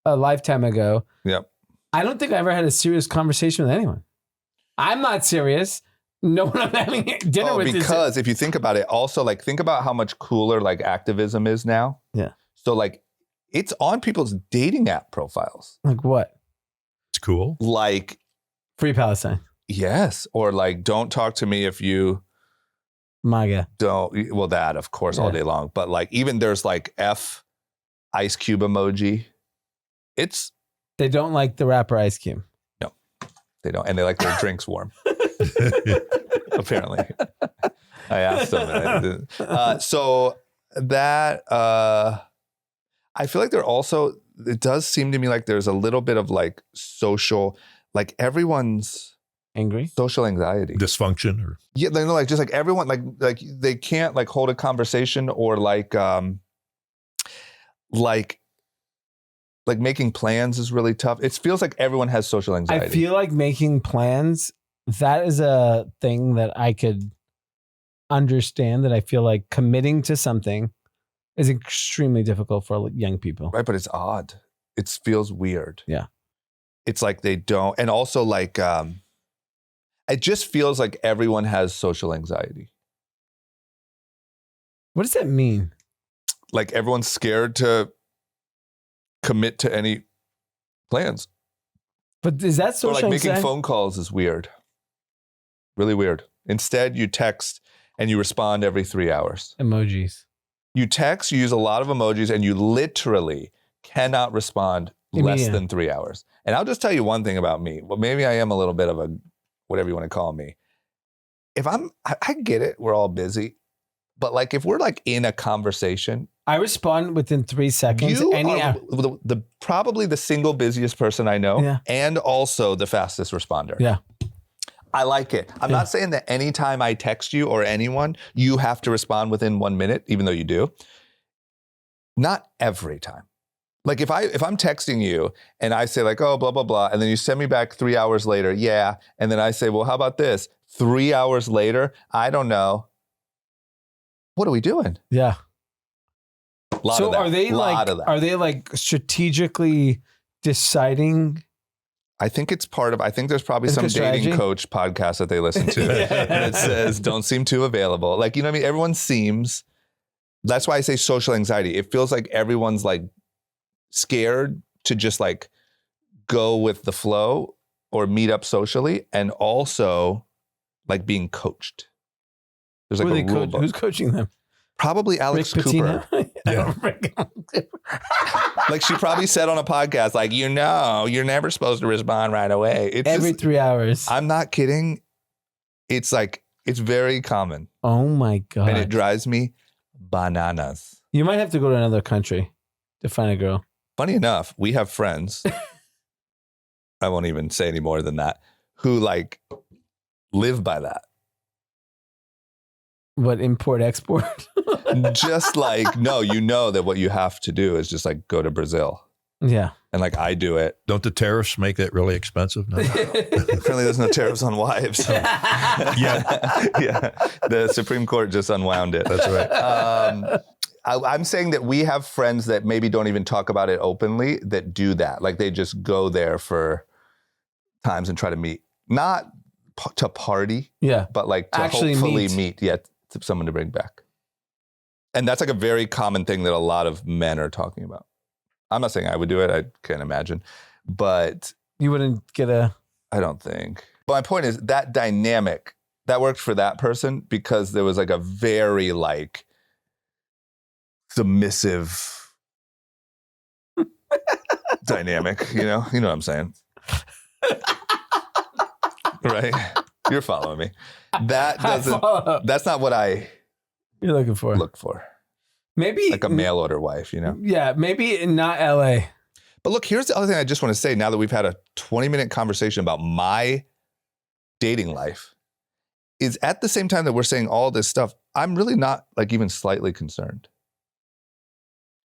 a lifetime ago,
yep.
I don't think I ever had a serious conversation with anyone. I'm not serious. No one I'm having dinner with.
Because if you think about it, also like think about how much cooler like activism is now.
Yeah.
So like it's on people's dating app profiles.
Like what?
It's cool.
Like
Free Palestine.
Yes. Or like don't talk to me if you
MAGA.
don't. Well, that of course all day long. But like even there's like F Ice Cube emoji.
They don't like the rapper Ice Cube.
No, they don't. And they like their drinks warm. Apparently. I asked them. So that I feel like it does seem to me like there's a little bit of like social, like everyone's
angry,
social anxiety,
dysfunction, or
like just like everyone like they can't like hold a conversation or like making plans is really tough. It feels like everyone has social anxiety.
I feel like making plans, that is a thing that I could understand, that I feel like committing to something is extremely difficult for young people.
Right, but it's odd. It feels weird.
Yeah.
It's like they don't, and also like it just feels like everyone has social anxiety.
What does that mean?
Like everyone's scared to commit to any plans.
But is that social
or like
anxiety?
Making phone calls is weird. Really weird. Instead, you text and you respond every 3 hours.
Emojis.
You text, you use a lot of emojis, and you literally cannot respond less than 3 hours. And I'll just tell you one thing about me. Well, maybe I am a little bit of a, whatever you want to call me. I get it. We're all busy. But like, if we're like in a conversation,
I respond within 3 seconds.
You are probably the single busiest person I know, and also the fastest responder.
Yeah.
I like it. I'm not saying that anytime I text you or anyone, you have to respond within 1 minute, even though you do. Not every time. Like if I'm texting you and I say like, oh, blah, blah, blah, and then you send me back 3 hours later, yeah. And then I say, well, how about this? 3 hours later, I don't know. What are we doing?
Yeah.
So
are they like strategically deciding?
I think it's I think there's probably some dating coach podcast that they listen to that says, don't seem too available. Like, you know what I mean? Everyone seems, that's why I say social anxiety. It feels like everyone's like scared to just like go with the flow or meet up socially, and also like being coached. There's like a rule book.
Who's coaching them?
Probably Alex Cooper.
Yeah.
Like she probably said on a podcast, like, you're never supposed to respond right away. It's
every 3 hours.
I'm not kidding. It's like, it's very common.
Oh my God.
And it drives me bananas.
You might have to go to another country to find a girl.
Funny enough, we have friends, I won't even say any more than that, who like live by that.
What, import, export?
Just like, no, you know that what you have to do is just like go to Brazil.
Yeah.
And like I do it.
Don't the tariffs make that really expensive? No.
Apparently there's no tariffs on wives. Yeah. The Supreme Court just unwound it.
That's right.
I'm saying that we have friends that maybe don't even talk about it openly that do that. Like they just go there for times and try to meet. Not to party. Yeah. But like to actually hopefully meet. Yeah. To someone to bring back. And that's like a very common thing that a lot of men are talking about. I'm not saying I would do it. I can't imagine. But
you wouldn't get
I don't think. But my point is that dynamic, that worked for that person because there was like a very like submissive dynamic, you know what I'm saying? Right? You're following me. That's not what you're looking for.
Maybe
like a mail order wife, you know?
Yeah, maybe not LA.
But look, here's the other thing I just want to say now that we've had a 20-minute conversation about my dating life is at the same time that we're saying all this stuff, I'm really not like even slightly concerned.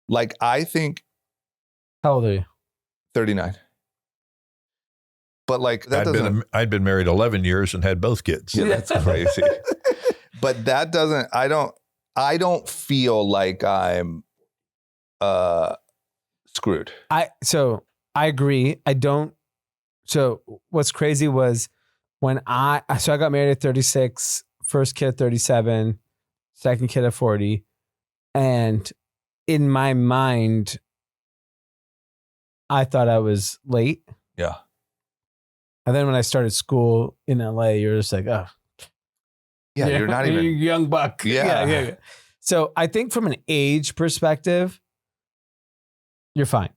Like I think.
How old are you?
39. But like that
I'd been married 11 years and had both kids.
Yeah, that's crazy. But that doesn't, I don't feel like I'm screwed.
So I agree. I don't. So what's crazy was when I got married at 36, first kid at 37, second kid at 40. And in my mind, I thought I was late.
Yeah.
And then when I started school in LA, you're just like, oh.
Yeah, you're not even.
You're a young buck. Yeah. So I think from an age perspective, you're fine.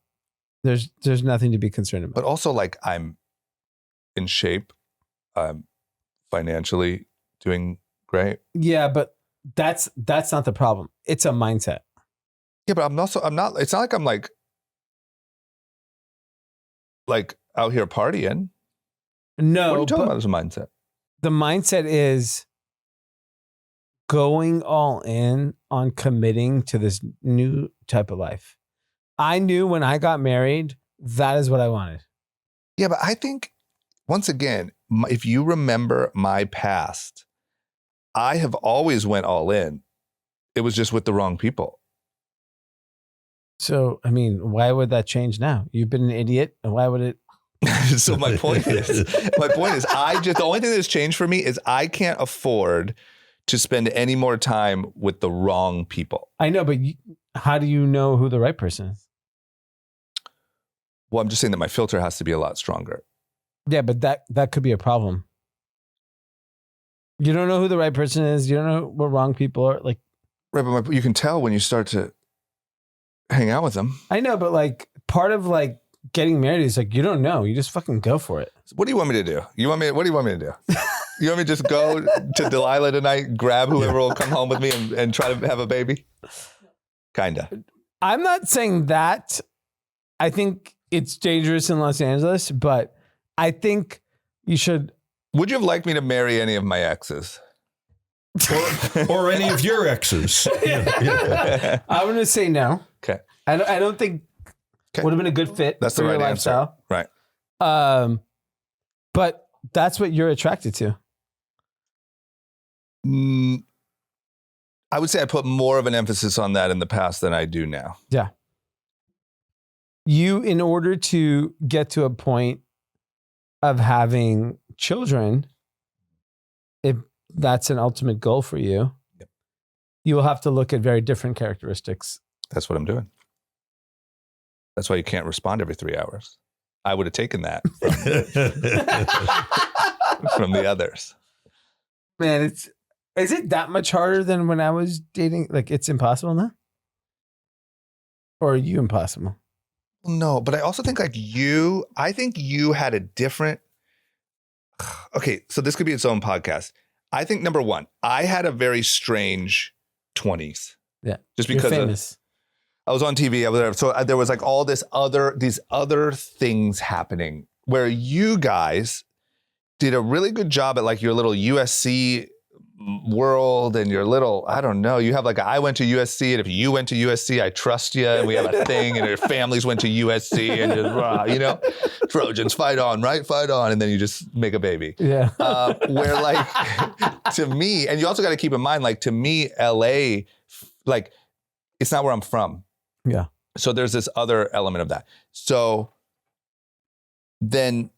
There's nothing to be concerned about.
But also like I'm in shape. I'm financially doing great.
Yeah, but that's not the problem. It's a mindset.
Yeah, but I'm not, it's not like I'm like out here partying.
No.
What are you talking about as a mindset?
The mindset is going all in on committing to this new type of life. I knew when I got married, that is what I wanted.
Yeah, but I think, once again, if you remember my past, I have always went all in. It was just with the wrong people.
So, I mean, why would that change now? You've been an idiot, and why would it?
So my point is, the only thing that's changed for me is I can't afford to spend any more time with the wrong people.
I know, but how do you know who the right person is?
Well, I'm just saying that my filter has to be a lot stronger.
Yeah, but that could be a problem. You don't know who the right person is. You don't know what wrong people are. Like,
right, but you can tell when you start to hang out with them.
I know, but like part of like getting married is like you don't know. You just fucking go for it.
What do you want me to do? What do you want me to do? You want me to just go to Delilah tonight, grab whoever will come home with me and try to have a baby? Kinda.
I'm not saying that. I think it's dangerous in Los Angeles, but I think you should.
Would you have liked me to marry any of my exes?
or any of your exes?
Yeah. I'm going to say no.
Okay.
I don't think would have been a good fit.
That's the right answer. Right.
But that's what you're attracted to.
I would say I put more of an emphasis on that in the past than I do now.
Yeah. You, in order to get to a point of having children, if that's an ultimate goal for you,
yep,
you will have to look at very different characteristics.
That's what I'm doing. That's why you can't respond every 3 hours. I would have taken that from the others.
Man, is it that much harder than when I was dating? Like, it's impossible now? Or are you impossible?
No, but I also think I think you had a different. Okay, so this could be its own podcast. I think number one, I had a very strange 20s.
Yeah.
Just because I was on TV, I was there. So there was like all these other things happening where you guys did a really good job at like your little USC world and your little, I don't know, you have like I went to USC, and if you went to USC, I trust you, and we have a thing, and your families went to USC, and just, Trojans, fight on, right? Fight on, and then you just make a baby.
Yeah.
Where like, to me, and you also got to keep in mind, like to me, LA, like it's not where I'm from.
Yeah.
So there's this other element of that. So then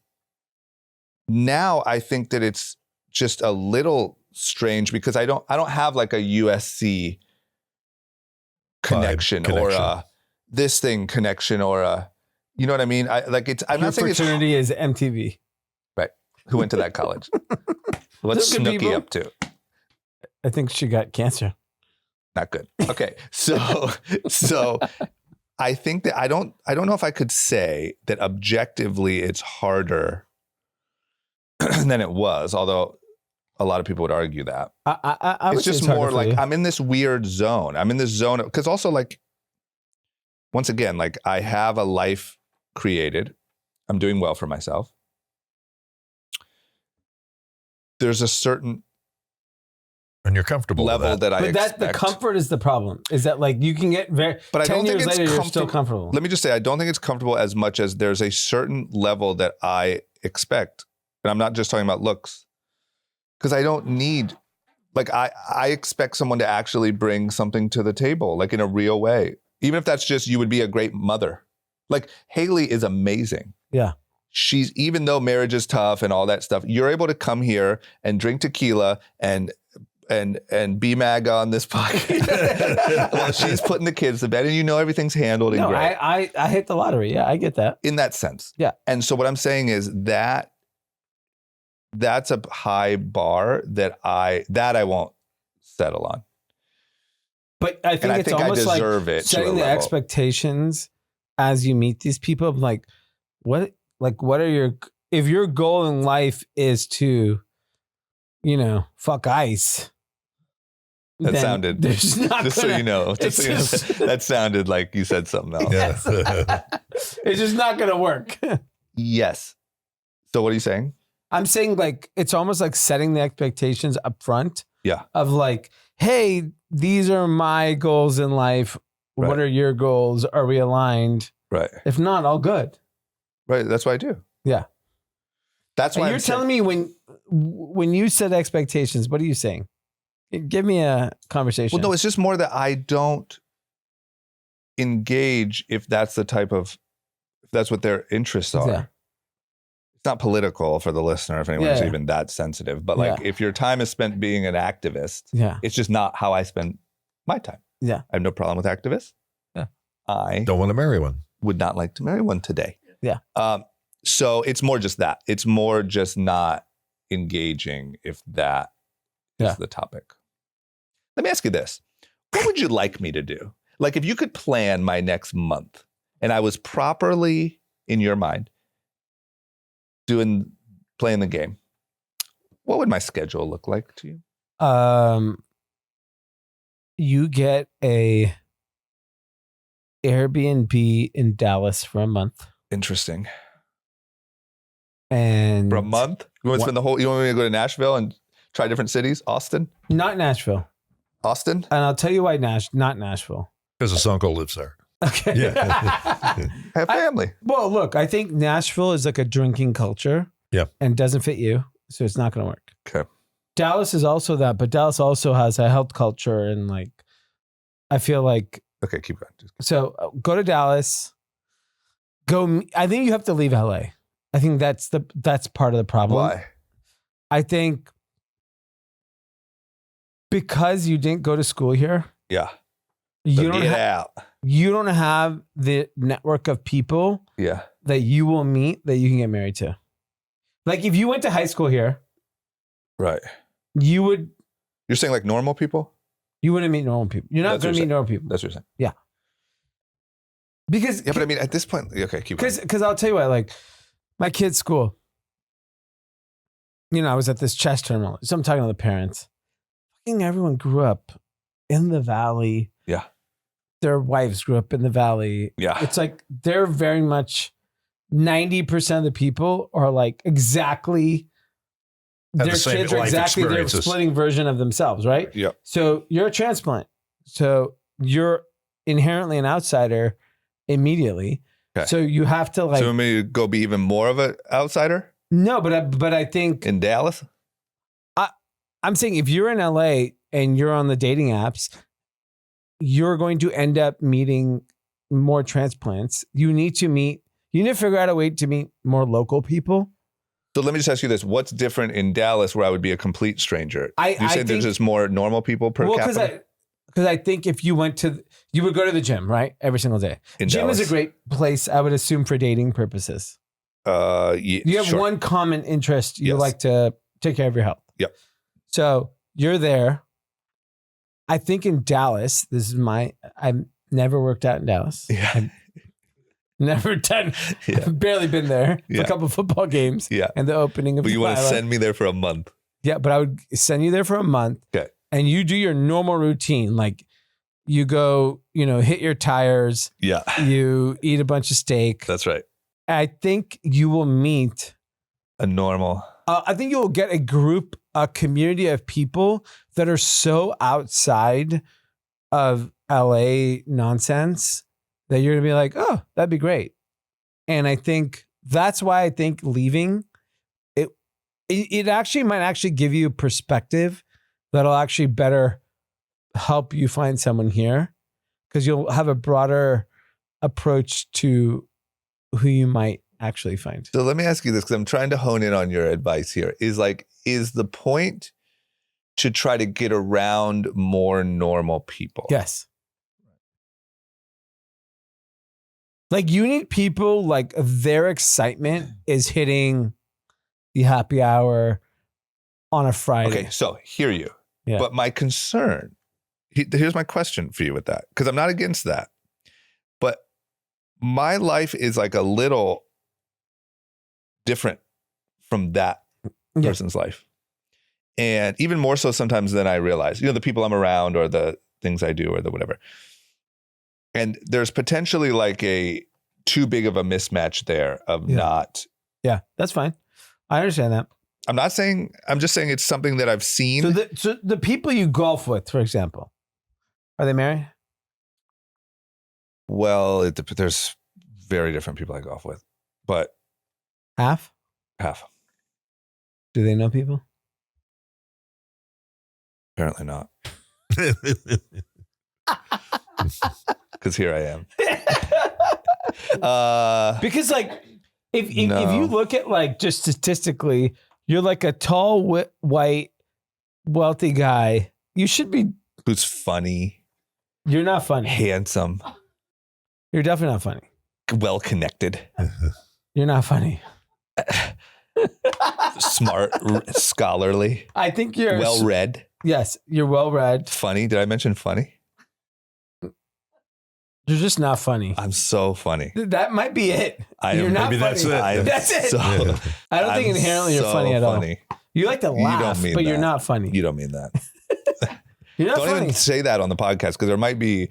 now I think that it's just a little strange because I don't have like a USC connection or a this thing connection or a, you know what I mean? I'm not saying
fraternity is MTV.
Right. Who went to that college? What's Snooki up to?
I think she got cancer.
Not good. Okay. So I think that I don't know if I could say that objectively it's harder than it was, although a lot of people would argue that.
I would
It's
say
just
harder
more
for
like
you.
I'm in this weird zone. I'm in this zone because also like, once again, like I have a life created. I'm doing well for myself. There's a certain
And you're comfortable
level
with that.
that I expect.
the comfort is the problem. Is that like you can get very,
But I
10
don't think
years
it's
later, you're still comfortable.
Let me just say, I don't think it's comfortable as much as there's a certain level that I expect. And I'm not just talking about looks. Because I don't need, like I expect someone to actually bring something to the table, like in a real way. Even if that's just, you would be a great mother. Like Haley is amazing.
Yeah.
She's, even though marriage is tough and all that stuff, you're able to come here and drink tequila and be MAGA on this podcast while she's putting the kids to bed, and you know everything's handled and
No,
great.
I hit the lottery. Yeah, I get that.
In that sense.
Yeah.
And so what I'm saying is that's a high bar that I won't settle on.
But I think
And I
it's
think I
almost like
deserve it to a
setting the
level.
expectations as you meet these people of like, what are your, if your goal in life is to, fuck ice.
That
then
sounded,
there's not
just so
gonna-
you know,
it's just-
that sounded like you said something else.
Yes. It's just not going to work.
Yes. So what are you saying?
I'm saying like, it's almost like setting the expectations up front.
Yeah.
Of like, hey, these are my goals in life.
Right.
What are your goals? Are we aligned?
Right.
If not, all good.
Right. That's what I do.
Yeah.
That's why
And you're telling me when you set expectations, what are you saying? Give me a conversation.
Well, no, it's just more that I don't engage if that's what their interests are.
Yeah.
It's not political for the listener if anyone's
Yeah.
even that sensitive. But like,
Yeah.
if your time is spent being an activist,
Yeah.
it's just not how I spend my time.
Yeah.
I have no problem with activists.
Yeah.
I
Don't want to marry one.
would not like to marry one today.
Yeah.
So it's more just that. It's more just not engaging if that
Yeah.
is the topic. Let me ask you this. What would you like me to do? Like if you could plan my next month and I was properly in your mind playing the game, what would my schedule look like to you?
You get a Airbnb in Dallas for a month.
Interesting.
And
For a month? You want to spend you want me to go to Nashville and try different cities? Austin?
Not Nashville.
Austin?
And I'll tell you why not Nashville.
Because his uncle lives there.
Okay.
Yeah.
I have family.
Well, look, I think Nashville is like a drinking culture.
Yeah.
And doesn't fit you. So it's not going to work.
Okay.
Dallas is also that, but Dallas also has a health culture. And like, I feel like,
Okay, keep going.
so go to Dallas. I think you have to leave LA. I think that's part of the problem.
Why?
I think because you didn't go to school here,
Yeah.
you
So get out.
you don't have the network of people
Yeah.
that you will meet that you can get married to. Like if you went to high school here,
Right.
you wouldn't
You're saying like normal people?
meet normal people. You're not
That's
going
what
to
you're
meet normal people.
That's what you're saying.
Because
Yeah, but I mean, at this point, okay, keep going.
because I'll tell you what, like my kid's school, I was at this chess tournament. So I'm talking to the parents. Fucking everyone grew up in the valley.
Yeah.
Their wives grew up in the valley.
Yeah.
It's like they're very much 90% of the people are like exactly
Have
their
the same
kids are
life
exactly their
experiences.
splitting version of themselves, right?
Yep.
So you're a transplant. So you're inherently an outsider immediately.
Okay.
So you have to like
So you want me to go be even more of an outsider
no, but I think
in Dallas?
I'm saying if you're in LA and you're on the dating apps, you're going to end up meeting more transplants. You need to figure out a way to meet more local people.
So let me just ask you this. What's different in Dallas where I would be a complete stranger?
I
You say
think-
there's just more normal people per capita?
Because I think if you would go to the gym, right? Every single day.
In
Gym
Dallas.
is a great place, I would assume, for dating purposes.
Yeah,
You have
sure.
one common interest. You
Yes.
like to take care of your health.
Yep.
So you're there. I think in Dallas, I've never worked out in Dallas.
Yeah.
I've never done,
Yeah.
I've barely been there for
Yeah.
a couple of football games
Yeah.
and the opening of
But you want to
Delilah.
send me there for a month.
Yeah, but I would send you there for a month.
Okay.
And you do your normal routine. Like you go, hit your tires.
Yeah.
You eat a bunch of steak.
That's right.
I think you will meet
a normal.
I think you'll get a community of people that are so outside of LA nonsense that you're going to be like, oh, that'd be great. And I think that's why I think leaving, it actually might actually give you a perspective that'll actually better help you find someone here because you'll have a broader approach to who you might actually find.
So let me ask you this, because I'm trying to hone in on your advice here. Is the point to try to get around more normal people?
Yes. Like you need people like their excitement is hitting the happy hour on a Friday.
Okay, so hear you.
Yeah.
But my concern, here's my question for you with that, because I'm not against that. But my life is like a little different from that person's life. And even more so sometimes than I realize, the people I'm around or the things I do or the whatever. And there's potentially like a too big of a mismatch there of not.
Yeah, that's fine. I understand that.
I'm just saying it's something that I've seen.
So the people you golf with, for example, are they married?
Well, there's very different people I golf with, but
Half. Do they know people?
Apparently not. Because here I am.
Because like if you look at like just statistically, you're like a tall, white, wealthy guy. You should be.
Who's funny.
You're not funny.
Handsome.
You're definitely not funny.
Well connected.
You're not funny.
Smart, scholarly.
I think you're
well read.
Yes, you're well read.
Funny. Did I mention funny?
You're just not funny.
I'm so funny.
That might be it.
You're
not funny.
That's it.
That's it.
So,
I don't think inherently you're funny at all. You like to laugh, but you're not funny.
You don't mean that.
You're not
don't
funny.
even say that on the podcast, because there might be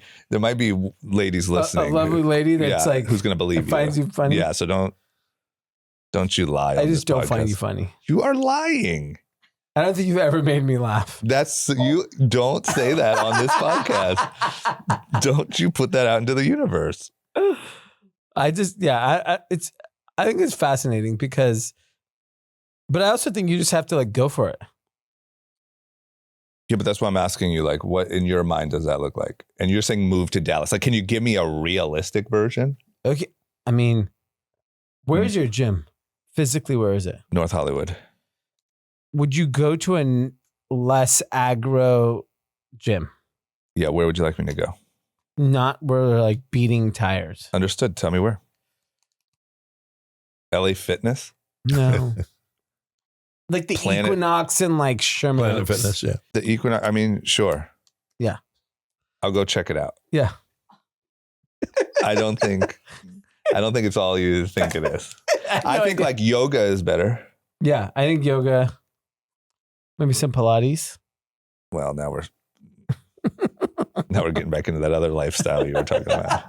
ladies listening.
A lovely lady that's like
who's going to believe you.
Finds you funny.
Yeah. So don't you lie.
I just don't find you funny.
You are lying.
I don't think you've ever made me laugh.
You don't say that on this podcast. Don't you put that out into the universe.
I think it's fascinating but I also think you just have to like go for it.
Yeah, but that's why I'm asking you, like, what in your mind does that look like? And you're saying move to Dallas. Like, can you give me a realistic version?
Okay. I mean, where's your gym? Physically, where is it?
North Hollywood.
Would you go to a less aggro gym?
Yeah, where would you like me to go?
Not where they're like beating tires.
Understood. Tell me where. LA Fitness?
No. Like the
Planet,
Equinox and like Sherman
Planet
Oaks.
Fitness, yeah.
The Equinox, I mean, sure.
Yeah.
I'll go check it out.
Yeah.
I don't think it's all you think it is. I think like yoga is better.
Yeah, I think yoga, maybe some Pilates.
Well, now we're getting back into that other lifestyle you were talking about.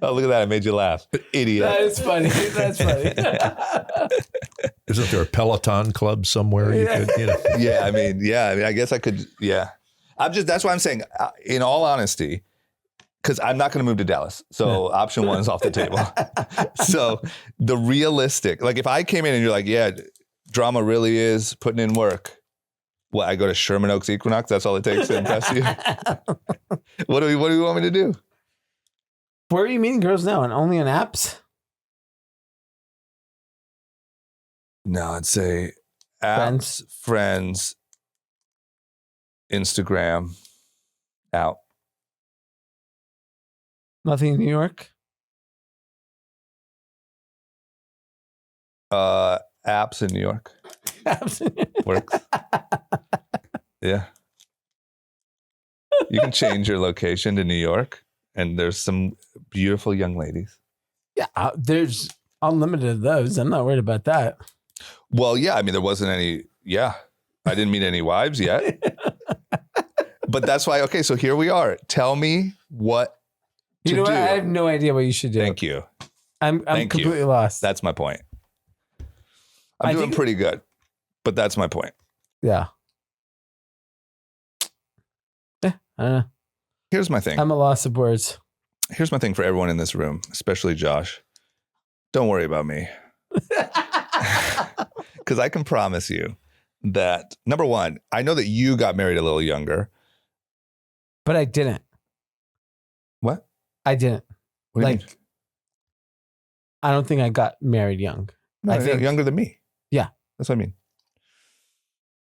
Oh, look at that. I made you laugh. Idiot.
That is funny. That's funny.
Isn't there a Peloton club somewhere you could,
Yeah, I mean, I guess I could, yeah. That's why I'm saying, in all honesty, because I'm not going to move to Dallas. So option one is off the table. So the realistic, like if I came in and you're like, yeah, drama really is putting in work. Well, I go to Sherman Oaks Equinox. That's all it takes to impress you. What do you want me to do?
Where are you meeting girls now? And only on apps?
No, I'd say apps, friends, Instagram, out.
Nothing in New York?
Apps in New York. Works. Yeah. You can change your location to New York, and there's some beautiful young ladies.
Yeah, there's unlimited of those. I'm not worried about that.
Well, yeah. I mean, there wasn't any. Yeah, I didn't meet any wives yet. But that's why. Okay, so here we are. Tell me what to do.
What? I have no idea what you should do.
Thank you.
I'm completely lost.
That's my point. I'm doing pretty good, but that's my point.
Yeah. I don't know.
Here's my thing.
I'm a loss of words.
Here's my thing for everyone in this room, especially Josh. Don't worry about me. Because I can promise you that, number one, I know that you got married a little younger.
But I didn't.
What?
I didn't.
What do you mean?
I don't think I got married young.
No,
I think
younger than me.
Yeah.
That's what I mean.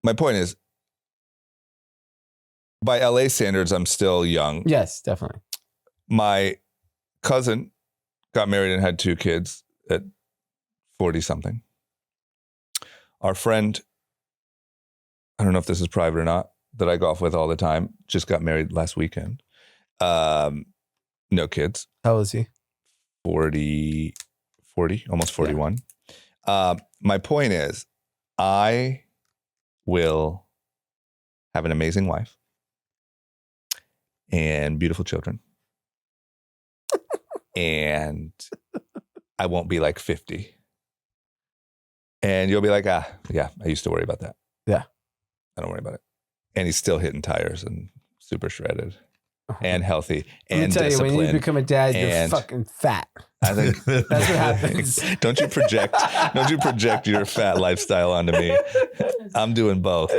My point is, by LA standards, I'm still young.
Yes, definitely.
My cousin got married and had 2 kids at 40 something. Our friend, I don't know if this is private or not, that I golf with all the time, just got married last weekend. No kids.
How old is he?
40, almost 41. Yeah. My point is, I will have an amazing wife and beautiful children. And I won't be like 50. And you'll be like, yeah, I used to worry about that.
Yeah.
I don't worry about it. And he's still hitting tires and super shredded and healthy and
disciplined. Let me tell you, when you become a dad, you're fucking fat.
I think
that's what happens.
Don't you project your fat lifestyle onto me. I'm doing both.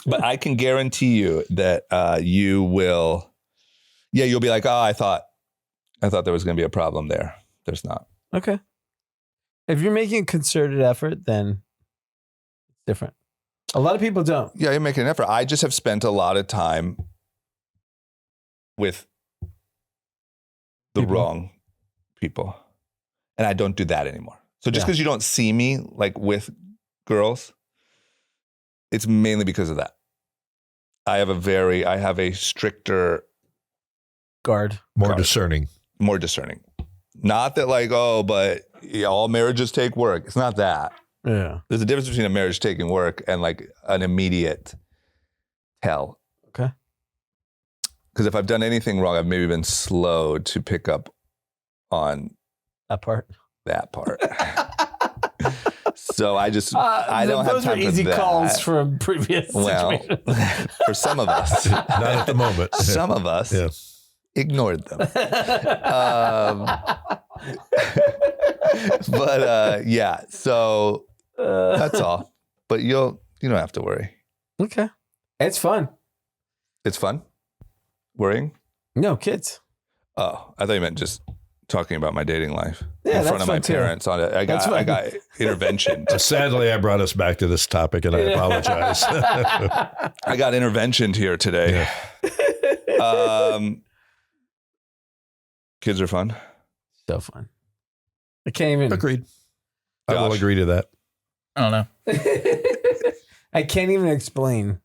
But I can guarantee you that you will, you'll be like, oh, I thought there was going to be a problem there. There's not.
Okay. If you're making a concerted effort, then it's different. A lot of people don't.
Yeah, you're making an effort. I just have spent a lot of time with the wrong people. And I don't do that anymore. So just because you don't see me like with girls, it's mainly because of that. I have a stricter
guard.
More discerning.
Not that like, oh, but all marriages take work. It's not that.
Yeah.
There's a difference between a marriage taking work and like an immediate tell.
Okay.
Because if I've done anything wrong, I've maybe been slow to pick up on
that part.
So I just, I don't have time for that.
Those were easy calls from previous situations.
For some of us.
Not at the moment.
Some of us ignored them. But so that's all. But you don't have to worry.
Okay. It's fun.
It's fun? Worrying?
No, kids.
Oh, I thought you meant just talking about my dating life
in
front of my parents on it. I got intervention.
Sadly, I brought us back to this topic, and I apologize.
I got interventioned here today. Yeah. Kids are fun.
So fun. I can't even.
Agreed. I will agree to that.
I don't know.
I can't even explain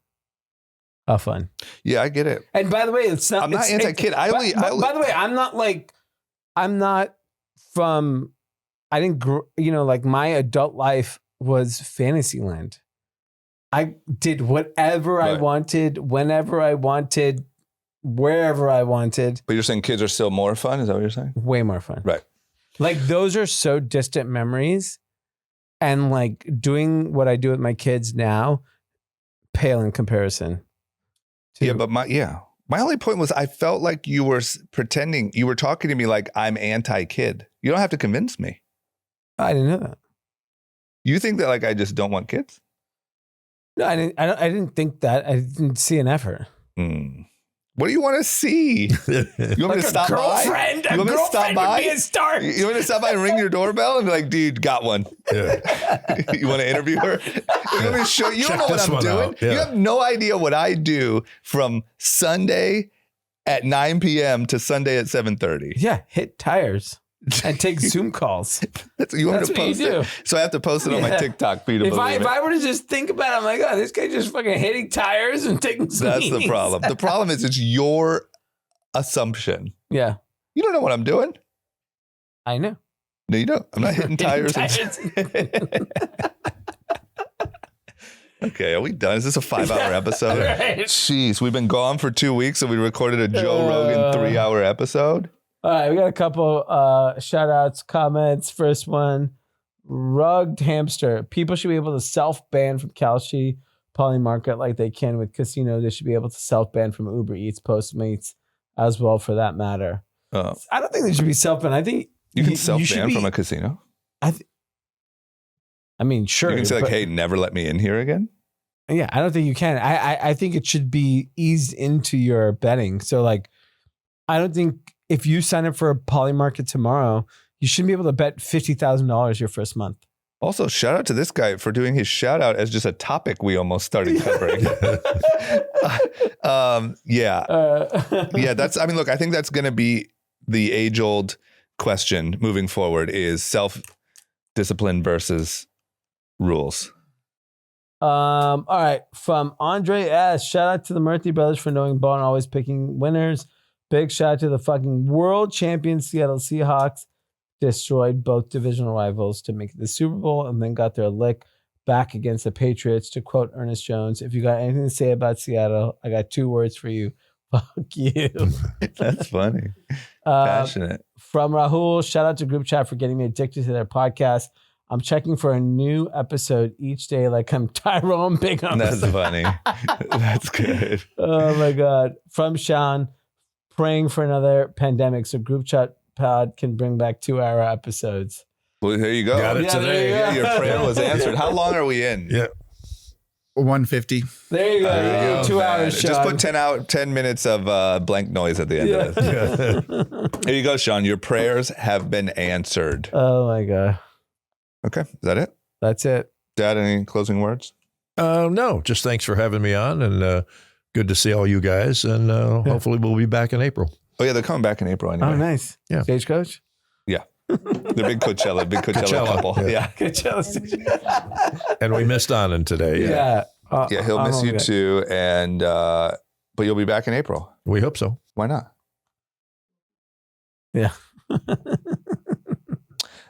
how fun.
Yeah, I get it.
And by the way, it's not.
I'm not anti-kid.
By the way, I'm not from. I didn't grow. Like my adult life was Fantasyland. I did whatever I wanted, whenever I wanted, wherever I wanted.
But you're saying kids are still more fun? Is that what you're saying?
Way more fun.
Right.
Like those are so distant memories. And like doing what I do with my kids now, pale in comparison.
But my only point was I felt like you were pretending, you were talking to me like I'm anti-kid. You don't have to convince me.
I didn't know that.
You think that like I just don't want kids?
No, I didn't think that. I didn't see an effort.
What do you want to see? You want me to stop by?
You want me to stop by? Would be a start.
You want me to stop by and ring your doorbell and be like, dude, got one. Yeah. You want to interview her? You want me to show you? You don't know what I'm doing. Yeah. You have no idea what I do from Sunday at 9 p.m. to Sunday at 7:30.
Yeah, hit tires and take Zoom calls.
That's what you do. So I have to post it on my TikTok feed.
If I were to just think about it, I'm like, oh, this guy just fucking hitting tires and taking Zoomies.
That's the problem. The problem is it's your assumption.
Yeah.
You don't know what I'm doing.
I know.
No, you don't. I'm not hitting tires. Okay, are we done? Is this a 5-hour episode?
Right.
Jeez, we've been gone for 2 weeks, and we recorded a Joe Rogan 3-hour episode.
All right, we got a couple shout outs, comments. First one, Rugged Hamster. People should be able to self-ban from Kalshi Polymarket like they can with casino. They should be able to self-ban from Uber Eats, Postmates as well, for that matter.
Oh.
I don't think they should be self-ban. I think
You can self-ban from a casino.
I mean, sure.
You can say like, hey, never let me in here again.
Yeah, I don't think you can. I think it should be eased into your betting. So like, I don't think if you sign up for a Polymarket tomorrow, you shouldn't be able to bet $50,000 your first month.
Also, shout out to this guy for doing his shout out as just a topic we almost started covering. That's, I mean, look, I think that's going to be the age old question moving forward is self-discipline versus rules.
All right. From Andre S. Shout out to the Murthy brothers for knowing ball and always picking winners. Big shout out to the fucking world champion Seattle Seahawks. Destroyed both divisional rivals to make it the Super Bowl and then got their lick back against the Patriots. To quote Ernest Jones, if you got anything to say about Seattle, I got 2 words for you. Fuck you.
That's funny. Passionate.
From Rahul, shout out to group chat for getting me addicted to their podcast. I'm checking for a new episode each day like I'm Tyrone Big on
That's funny. That's good.
Oh my God. From Sean, praying for another pandemic so group chat pod can bring back 2-hour episodes.
Well, there you go.
Got it today.
Yeah, your prayer was answered. How long are we in?
Yeah.
150.
There you go.
There you go,
2
man.
hours, Sean.
Just put 10 minutes of blank noise at the end of this. Here you go, Sean. Your prayers have been answered.
Oh my God.
Okay. Is that it?
That's it.
Dad, any closing words?
No, just thanks for having me on, and good to see all you guys, and hopefully we'll be back in April.
Oh, yeah, they're coming back in April anyway.
Oh, nice.
Yeah.
Stagecoach?
Yeah. They're big Coachella couple. Yeah.
Coachella.
And we missed Anand today.
Yeah.
Yeah, he'll miss you too, and but you'll be back in April.
We hope so.
Why not?
Yeah.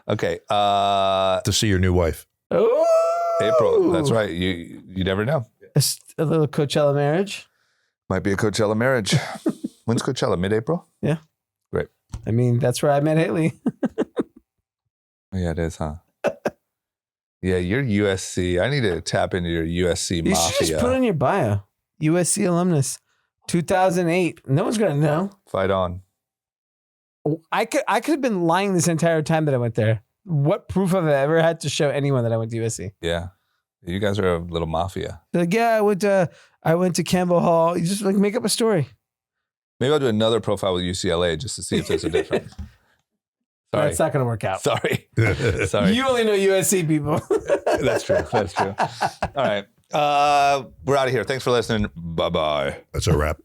Okay.
To see your new wife.
Oh,
April. That's right. You never know.
A little Coachella marriage.
Might be a Coachella marriage. When's Coachella? Mid-April?
Yeah.
Great.
I mean, that's where I met Haley.
Oh, yeah, it is, huh? Yeah, you're USC. I need to tap into your USC
You
mafia.
should just put on your bio. USC alumnus. 2008. No one's going to know.
Fight on.
I could have been lying this entire time that I went there. What proof have I ever had to show anyone that I went to USC?
Yeah. You guys are a little mafia.
They're like, yeah, I went to Campbell Hall. You just like make up a story.
Maybe I'll do another profile with UCLA just to see if there's a difference. Sorry.
That's not going to work out.
Sorry. Sorry.
You only know USC people.
That's true. That's true. All right. We're out of here. Thanks for listening. Bye-bye.
That's a wrap.